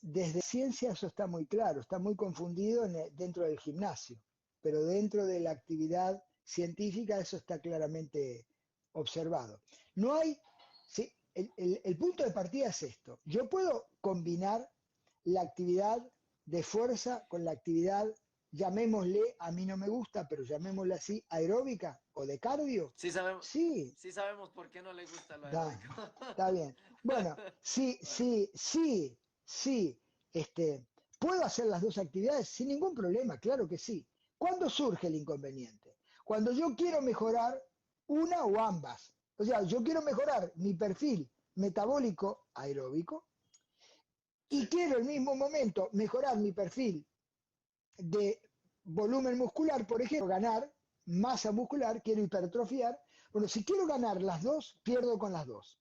desde ciencia eso está muy claro, está muy confundido dentro del gimnasio, pero dentro de la actividad científica eso está claramente observado. No hay, sí, el punto de partida es esto. Yo puedo combinar la actividad de fuerza con la actividad, llamémosle, a mí no me gusta, pero llamémosle así, aeróbica o de cardio. Sí, Sí sabemos por qué no le gusta lo da, aeróbico. está bien. Bueno, sí, Vale. sí, sí, sí. ¿Puedo hacer las dos actividades sin ningún problema? Claro que sí. ¿Cuándo surge el inconveniente? Cuando yo quiero mejorar una o ambas. O sea, yo quiero mejorar mi perfil metabólico aeróbico y Sí. quiero al mismo momento mejorar mi perfil de volumen muscular, por ejemplo, ganar masa muscular, quiero hipertrofiar. Bueno, si quiero ganar las dos, pierdo con las dos.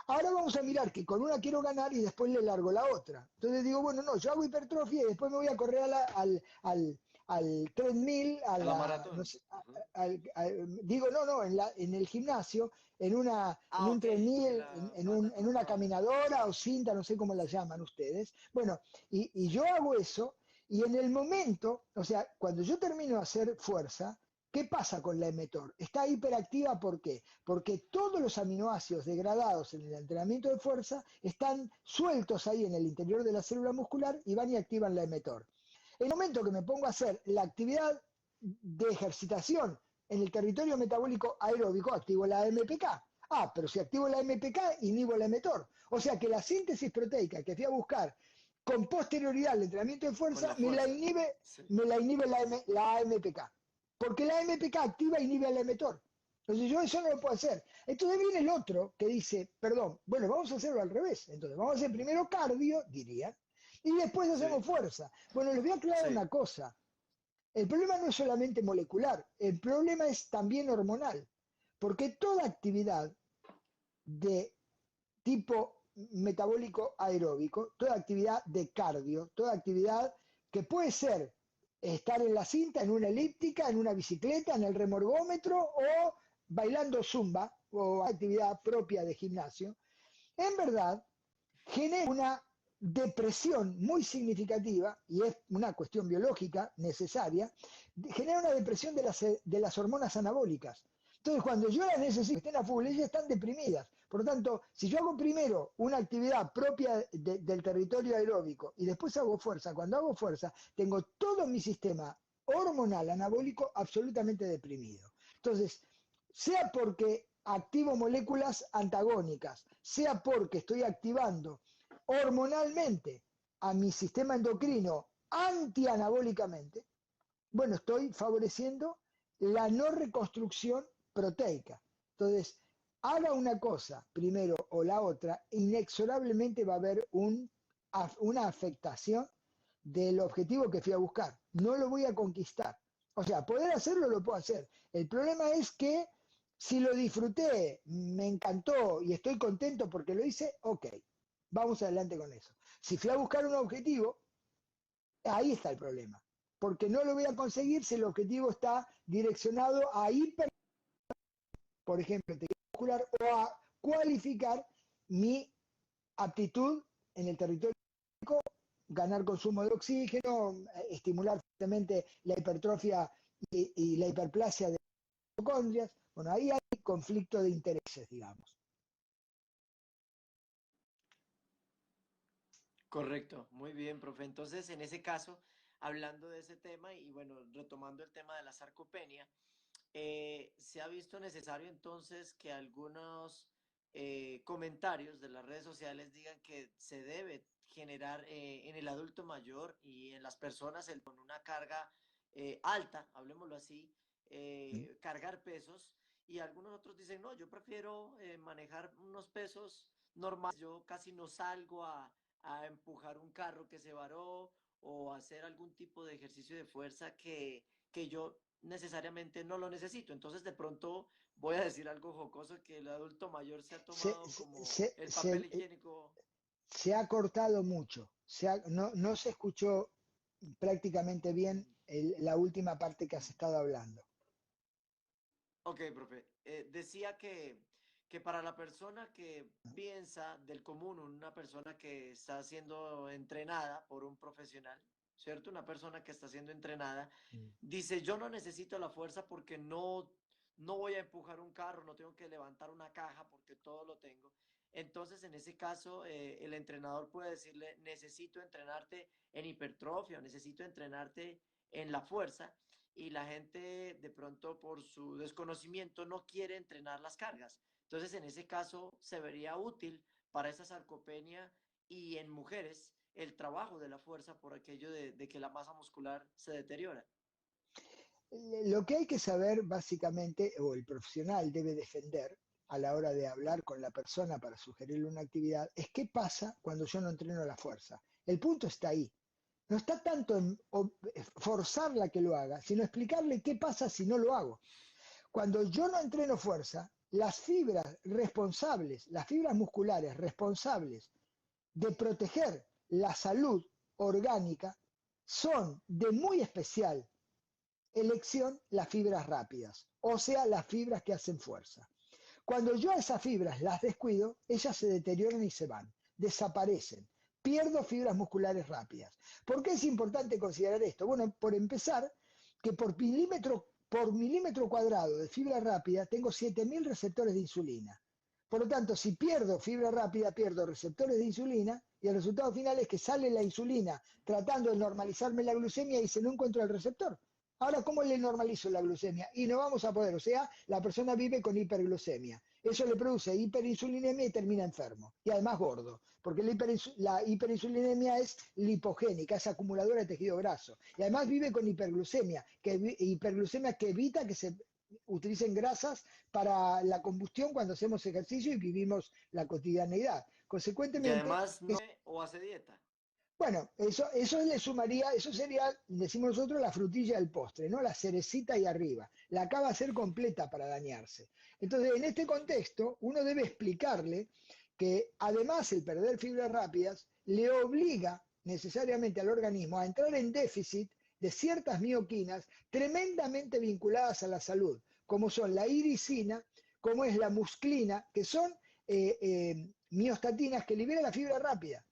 Ahora vamos a mirar que con una quiero ganar y después le largo la otra. Entonces digo, bueno, no, yo hago hipertrofia y después me voy a correr al treadmill, A la no maratón. sé, Ujú. digo, no, no, en el gimnasio, en Ah, un ok, treadmill, la banda en una corredora. caminadora o cinta, no sé cómo la Sí, llaman ustedes. Bueno, y sí, yo hago eso y en el momento, o sea, cuando yo termino de hacer fuerza, ¿qué pasa con la mTOR? Está hiperactiva, ¿por qué? Porque todos los aminoácidos degradados en el entrenamiento de fuerza están sueltos ahí en el interior de la célula muscular y van y activan la mTOR. En el momento que me pongo a hacer la actividad de ejercitación en el territorio metabólico aeróbico, activo la AMPK. Ah, pero si activo la AMPK, inhibo la mTOR. O sea que la síntesis proteica que fui a buscar con posterioridad al entrenamiento de con fuerza la fuerza. Sí, me la inhibe la AMPK. Porque la AMPK activa e inhibe al mTOR. Entonces yo eso no lo puedo hacer. Entonces viene el otro que dice, perdón, bueno, vamos a hacerlo al revés. Entonces vamos a hacer primero cardio, diría, y después hacemos sí, fuerza. Bueno, les voy a aclarar una sí. cosa. El problema no es solamente molecular, el problema es también hormonal. Porque toda actividad de tipo metabólico aeróbico, toda actividad de cardio, toda actividad que puede ser estar en la cinta, en una elíptica, en una bicicleta, en el remorgómetro o bailando zumba o actividad propia de gimnasio, en verdad genera una depresión muy significativa, y es una cuestión biológica necesaria, genera una depresión de las hormonas anabólicas. Entonces, cuando yo las necesito, estén a full, ellas están deprimidas. Por lo tanto, si yo hago primero una actividad propia del territorio aeróbico y después hago fuerza, cuando hago fuerza, tengo todo mi sistema hormonal anabólico absolutamente deprimido. Entonces, sea porque activo moléculas antagónicas, sea porque estoy activando hormonalmente a mi sistema endocrino antianabólicamente, bueno, estoy favoreciendo la no reconstrucción proteica. Entonces, haga una cosa primero o la otra, inexorablemente va a haber una afectación del objetivo que fui a buscar. No lo voy a conquistar. O sea, poder hacerlo lo puedo hacer. El problema es que si lo disfruté, me encantó y estoy contento porque lo hice, ok, vamos adelante con eso. Si fui a buscar un objetivo, ahí está el problema. Porque no lo voy a conseguir si el objetivo está direccionado a hiper, por ejemplo, muscular o a cualificar mi aptitud en el territorio, ganar consumo de oxígeno, estimular fuertemente la hipertrofia y la hiperplasia de mitocondrias. Bueno, ahí hay conflicto de intereses, digamos. Correcto, muy bien, profe. Entonces, en ese caso, hablando de ese tema y bueno, retomando el tema de la sarcopenia, se ha visto necesario entonces que algunos comentarios de las redes sociales digan que se debe generar en el adulto mayor y en las personas con una carga alta, hablemoslo así, cargar pesos y algunos otros dicen, no, yo prefiero manejar unos pesos normales, yo casi no salgo a empujar un carro que se varó o hacer algún tipo de ejercicio de fuerza que yo necesariamente no lo necesito. Entonces, de pronto voy a decir algo jocoso que el adulto mayor se ha Se, tomado como se, el papel se, higiénico. Se ha cortado mucho, no se escuchó prácticamente bien la última parte que has estado hablando. Ok, profe. Decía que para la persona que piensa del común, una persona que está siendo entrenada por un profesional, ¿cierto? Una persona que está siendo entrenada, Mm. dice, yo no necesito la fuerza porque no voy a empujar un carro, no tengo que levantar una caja porque todo lo tengo. Entonces, en ese caso, el entrenador puede decirle, necesito entrenarte en hipertrofia, necesito entrenarte en la fuerza, y la gente de pronto por su desconocimiento no quiere entrenar las cargas. Entonces, en ese caso, se vería útil para esa sarcopenia y en mujeres el trabajo de la fuerza por aquello de que la masa muscular se deteriora. Lo que hay que saber básicamente, o el profesional debe defender a la hora de hablar con la persona para sugerirle una actividad, es qué pasa cuando yo no entreno la fuerza. El punto está ahí. No está tanto en forzarla a que lo haga, sino explicarle qué pasa si no lo hago. Cuando yo no entreno fuerza, las fibras responsables, las fibras musculares responsables de proteger la salud orgánica son de muy especial elección las fibras rápidas, o sea, las fibras que hacen fuerza. Cuando yo a esas fibras las descuido, ellas se deterioran y se van, desaparecen. Pierdo fibras musculares rápidas. ¿Por qué es importante considerar esto? Bueno, por empezar, que por milímetro cuadrado de fibra rápida tengo 7.000 receptores de insulina. Por lo tanto, si pierdo fibra rápida, pierdo receptores de insulina y el resultado final es que sale la insulina tratando de normalizarme la glucemia y se no encuentro el receptor. Ahora, ¿cómo le normalizo la glucemia? Y no vamos a poder, o sea, la persona vive con hiperglucemia. Eso le produce hiperinsulinemia y termina enfermo. Y además gordo, porque la hiperinsulinemia es lipogénica, es acumuladora de tejido graso. Y además vive con hiperglucemia que evita que se utilicen grasas para la combustión cuando hacemos ejercicio y vivimos la cotidianeidad. Y Consecuentemente, además no o hace dieta. bueno, eso le sumaría, eso sería, decimos nosotros, la frutilla del postre, ¿no? La cerecita ahí arriba. La acaba de hacer completa para dañarse. Entonces, en este contexto, uno debe explicarle que además el perder fibras rápidas le obliga necesariamente al organismo a entrar en déficit de ciertas mioquinas tremendamente vinculadas a la salud, como son la iricina, como es la musclina, que son miostatinas que liberan la fibra rápida.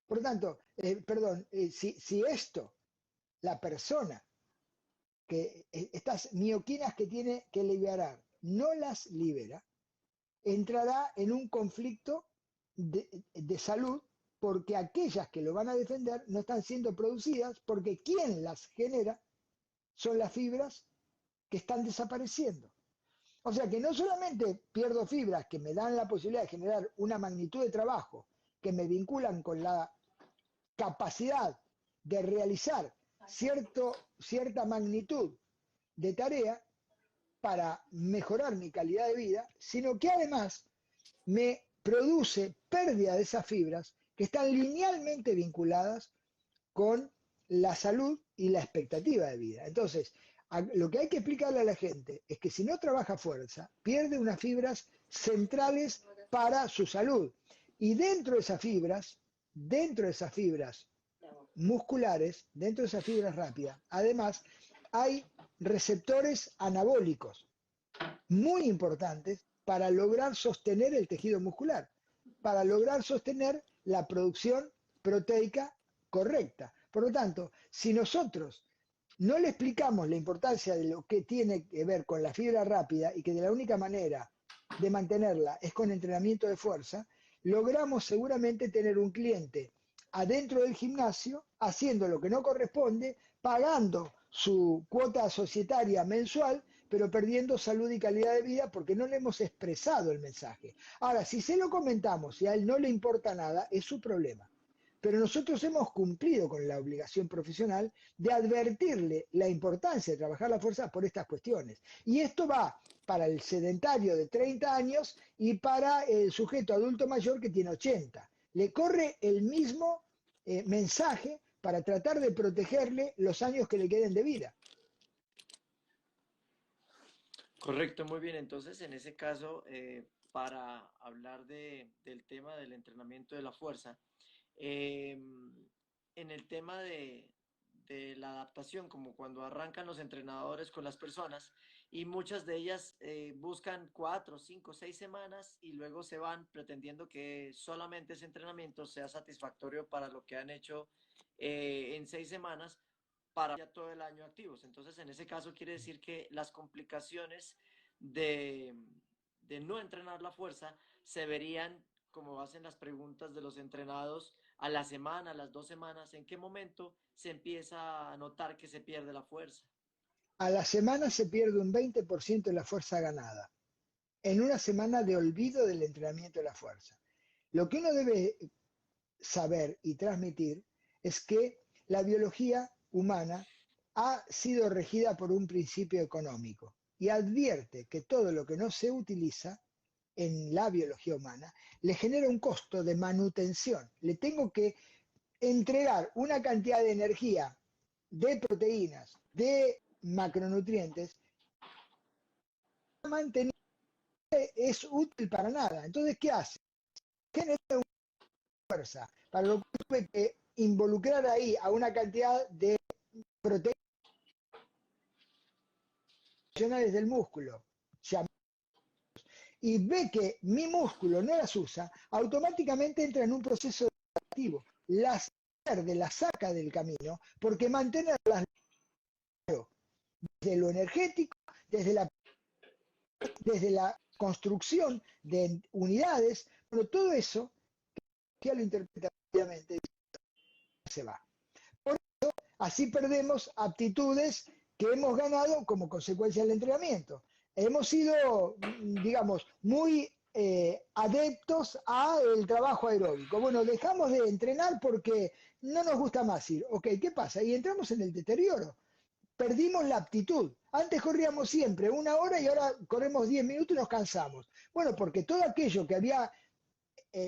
Por lo tanto, perdón, si esto, la persona, estas mioquinas que tiene que liberar, no las libera, entrará en un conflicto de salud porque aquellas que lo van a defender no están siendo producidas porque quien las genera son las fibras que están desapareciendo. O sea que no solamente pierdo fibras que me dan la posibilidad de generar una magnitud de trabajo que me vinculan con la capacidad de realizar cierta magnitud de tarea para mejorar mi calidad de vida, sino que además me produce pérdida de esas fibras que están linealmente vinculadas con la salud y la expectativa de vida. Entonces, lo que hay que explicarle a la gente es que si no trabaja fuerza, pierde unas fibras centrales para su salud. Y dentro de esas fibras musculares, dentro de esas fibras rápidas, además hay receptores anabólicos muy importantes para lograr sostener el tejido muscular, para lograr sostener la producción proteica correcta. Por lo tanto, si nosotros no le explicamos la importancia de lo que tiene que ver con la fibra rápida y que de la única manera de mantenerla es con entrenamiento de fuerza, logramos seguramente tener un cliente adentro del gimnasio haciendo lo que no corresponde, pagando su cuota societaria mensual, pero perdiendo salud y calidad de vida porque no le hemos expresado el mensaje. Ahora, si se lo comentamos y a él no le importa nada, es su problema. Pero nosotros hemos cumplido con la obligación profesional de advertirle la importancia de trabajar la fuerza por estas cuestiones. Y esto va para el sedentario de 30 años y para el sujeto adulto mayor que tiene 80. Le corre el mismo mensaje para tratar de protegerle los años que le queden de vida. Correcto, muy bien. Entonces, en ese caso, para hablar del tema del entrenamiento de la fuerza, en el tema de la adaptación, como cuando arrancan los entrenadores con las personas y muchas de ellas buscan 4, 5, 6 semanas y luego se van pretendiendo que solamente ese entrenamiento sea satisfactorio para lo que han hecho en 6 semanas para ya todo el año activos. Entonces, en ese caso quiere decir que las complicaciones de, de no entrenar la fuerza se verían, como hacen las preguntas de los entrenados, a la semana, a las 2 semanas, ¿en qué momento se empieza a notar que se pierde la fuerza? A la semana se pierde un 20% de la fuerza ganada, en una semana de olvido del entrenamiento de la fuerza. Lo que uno debe saber y transmitir es que la biología humana ha sido regida por un principio económico y advierte que todo lo que no se utiliza en la biología humana le genera un costo de manutención. Le tengo que entregar una cantidad de energía, de proteínas, de macronutrientes, mantener es útil para nada. Entonces, ¿qué hace? Genera una fuerza, para lo que tuve que involucrar ahí a una cantidad de proteínas del músculo. Y ve que mi músculo no las usa, automáticamente entra en un proceso activo. Las pierde, las saca del camino, porque mantenerlas desde lo energético, desde la construcción de unidades, pero todo eso, que lo interpreta obviamente, se va. Así perdemos aptitudes que hemos ganado como consecuencia del entrenamiento. Hemos sido, digamos, muy adeptos al trabajo aeróbico. Bueno, dejamos de entrenar porque no nos gusta más ir. Ok, ¿qué pasa? Y entramos en el deterioro. Perdimos la aptitud. Antes corríamos siempre 1 hora y ahora corremos 10 minutos y nos cansamos. Bueno, porque todo aquello que había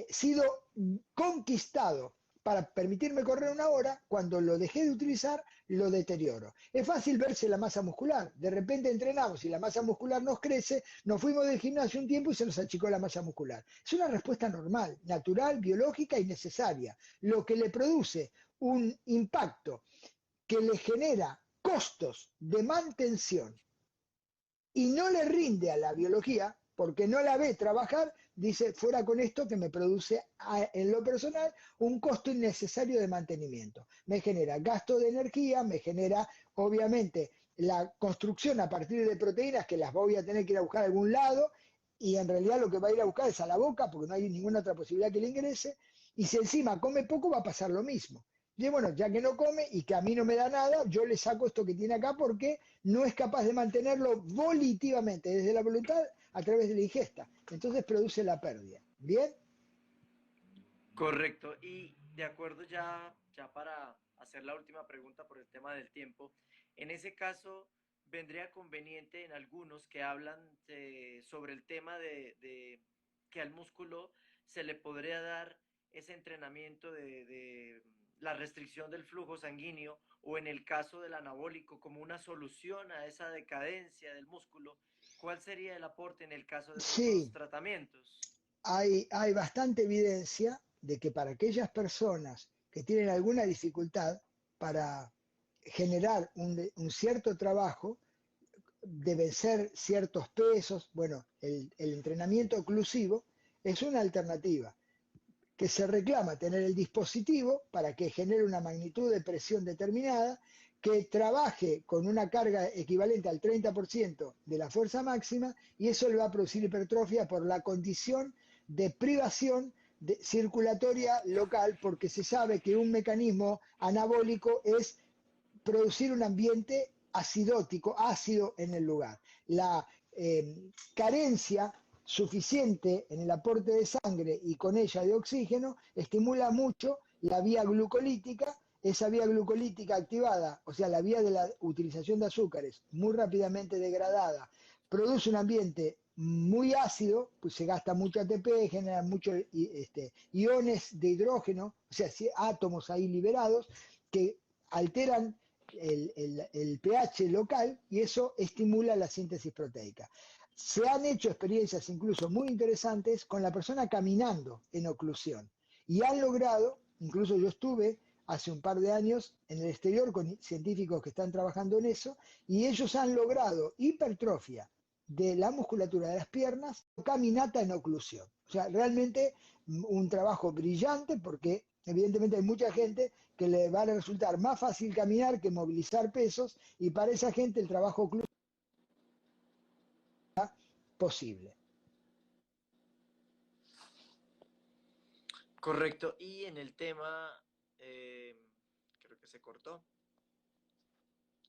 sido conquistado para permitirme correr 1 hora, cuando lo dejé de utilizar, lo deterioro. Es fácil verse la masa muscular. De repente entrenamos y la masa muscular nos crece, nos fuimos del gimnasio un tiempo y se nos achicó la masa muscular. Es una respuesta normal, natural, biológica y necesaria. Lo que le produce un impacto que le genera costos de mantención y no le rinde a la biología, porque no la ve trabajar, dice, fuera con esto que me produce en lo personal un costo innecesario de mantenimiento. Me genera gasto de energía, me genera obviamente la construcción a partir de proteínas que las voy a tener que ir a buscar a algún lado y en realidad lo que va a ir a buscar es a la boca porque no hay ninguna otra posibilidad que le ingrese y si encima come poco va a pasar lo mismo. Y bueno, ya que no come y que a mí no me da nada, yo le saco esto que tiene acá porque no es capaz de mantenerlo volitivamente, desde la voluntad a través de la ingesta. Entonces produce la pérdida. ¿Bien? Correcto. Y de acuerdo ya para hacer la última pregunta por el tema del tiempo, en ese caso vendría conveniente en algunos que hablan sobre el tema de que al músculo se le podría dar ese entrenamiento de la restricción del flujo sanguíneo o en el caso del anabólico como una solución a esa decadencia del músculo. ¿Cuál sería el aporte en el caso de esos dos Sí, tratamientos? hay bastante evidencia de que para aquellas personas que tienen alguna dificultad para generar un cierto trabajo, de vencer ciertos pesos, bueno, el entrenamiento oclusivo es una alternativa que se reclama tener el dispositivo para que genere una magnitud de presión determinada, que trabaje con una carga equivalente al 30% de la fuerza máxima y eso le va a producir hipertrofia por la condición de privación circulatoria local, porque se sabe que un mecanismo anabólico es producir un ambiente acidótico, ácido en el lugar. La carencia suficiente en el aporte de sangre y con ella de oxígeno estimula mucho la vía glucolítica. Esa vía glucolítica activada, o sea, la vía de la utilización de azúcares muy rápidamente degradada, produce un ambiente muy ácido, pues se gasta mucho ATP, generan muchos iones de hidrógeno, o sea, átomos ahí liberados que alteran el pH local y eso estimula la síntesis proteica. Se han hecho experiencias incluso muy interesantes con la persona caminando en oclusión y han logrado, incluso yo estuve hace un par de años en el exterior con científicos que están trabajando en eso y ellos han logrado hipertrofia de la musculatura de las piernas, caminata en oclusión. O sea, realmente un trabajo brillante porque evidentemente hay mucha gente que le va a resultar más fácil caminar que movilizar pesos y para esa gente el trabajo oclusivo es posible. Correcto. Y en el tema, creo que se cortó.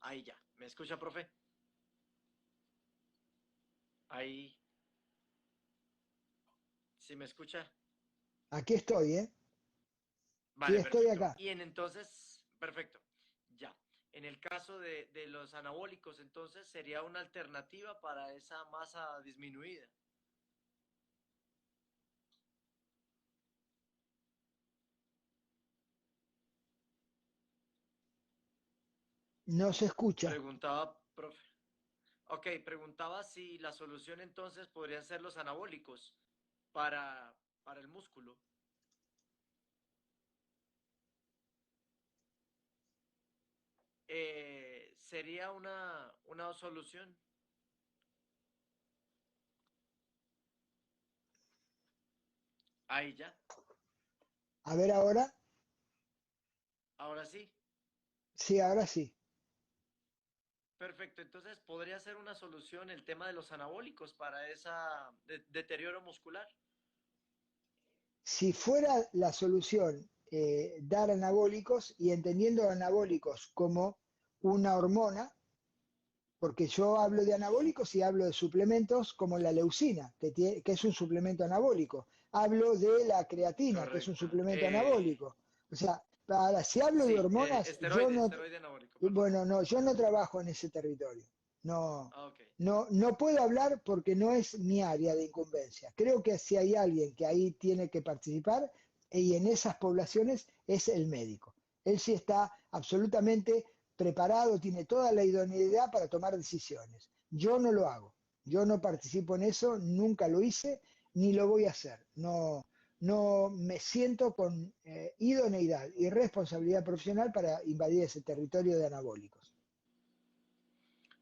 Ahí ya. ¿Me escucha, profe? Ahí. ¿Sí me escucha? Aquí estoy, ¿eh? Sí, Vale, estoy perfecto. acá. Y en entonces, perfecto. Ya. En el caso de los anabólicos, entonces sería una alternativa para esa masa disminuida. No se escucha. Preguntaba, profe. Ok, preguntaba si la solución entonces podrían ser los anabólicos para el músculo. Sería una solución. Ahí ya. A ver ahora. Ahora sí. Sí, ahora sí. Perfecto. Entonces podría ser una solución el tema de los anabólicos para ese deterioro muscular. Si fuera la solución dar anabólicos y entendiendo anabólicos como una hormona, porque yo hablo de anabólicos y hablo de suplementos como la leucina, que es un suplemento anabólico. Hablo de la creatina, que es un Correcto. suplemento anabólico. O sea, para, si hablo de Sí, hormonas, yo esteroide, no, esteroide anabólico, perdón. bueno, no, yo no trabajo en ese territorio. No, Ah, ok. no puedo hablar porque no es mi área de incumbencia. Creo que si hay alguien que ahí tiene que participar y en esas poblaciones es el médico. Él sí está absolutamente preparado, tiene toda la idoneidad para tomar decisiones. Yo no lo hago, yo no participo en eso, nunca lo hice ni lo voy a hacer. No, no me siento con idoneidad y responsabilidad profesional para invadir ese territorio de anabólicos.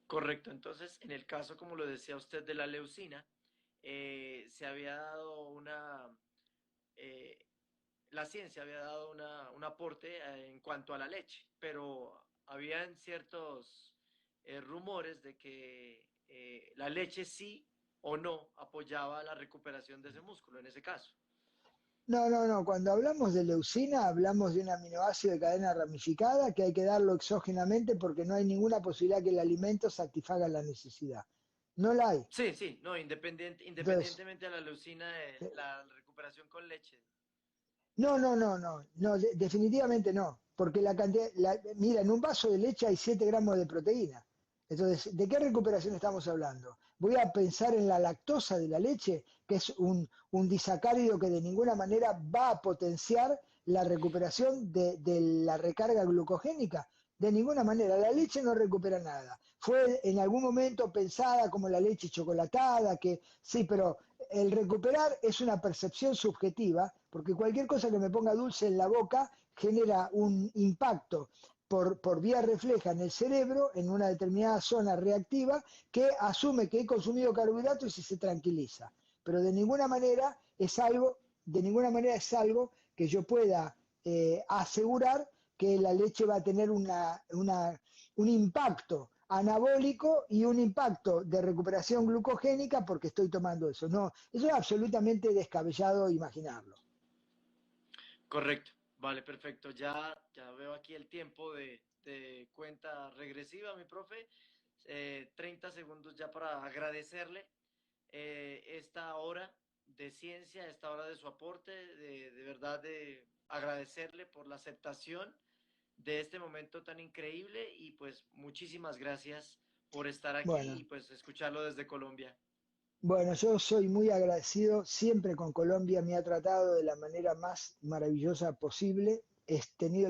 Correcto. Entonces, en el caso, como lo decía usted, de la leucina, se había dado eh, la ciencia había dado un aporte en cuanto a la leche, pero habían ciertos rumores de que la leche sí o no apoyaba la recuperación de ese músculo en ese caso. No. Cuando hablamos de leucina, hablamos de un aminoácido de cadena ramificada que hay que darlo exógenamente porque no hay ninguna posibilidad que el alimento satisfaga la necesidad. No la hay. Sí, sí, no, Entonces, independientemente de la leucina, la recuperación con leche. definitivamente no, porque la cantidad, mira, en un vaso de leche hay 7 gramos de proteína. Entonces, ¿de qué recuperación estamos hablando? Voy a pensar en la lactosa de la leche, que es un disacárido que de ninguna manera va a potenciar la recuperación de la recarga glucogénica. De ninguna manera, la leche no recupera nada. Fue en algún momento pensada como la leche chocolatada, que sí, pero el recuperar es una percepción subjetiva, porque cualquier cosa que me ponga dulce en la boca genera un impacto por vía refleja en el cerebro, en una determinada zona reactiva, que asume que he consumido carbohidratos y se tranquiliza. Pero de ninguna manera es algo que yo pueda asegurar que la leche va a tener un impacto anabólico y un impacto de recuperación glucogénica porque estoy tomando eso. No, eso es absolutamente descabellado imaginarlo. Correcto, vale, perfecto. Ya veo aquí el tiempo de cuenta regresiva, mi profe. 30 segundos ya para agradecerle esta hora de ciencia, esta hora de su aporte, de verdad de agradecerle por la aceptación de este momento tan increíble y pues muchísimas gracias por estar aquí y Bueno, pues escucharlo desde Colombia. bueno, yo soy muy agradecido, siempre con Colombia me ha tratado de la manera más maravillosa posible. He tenido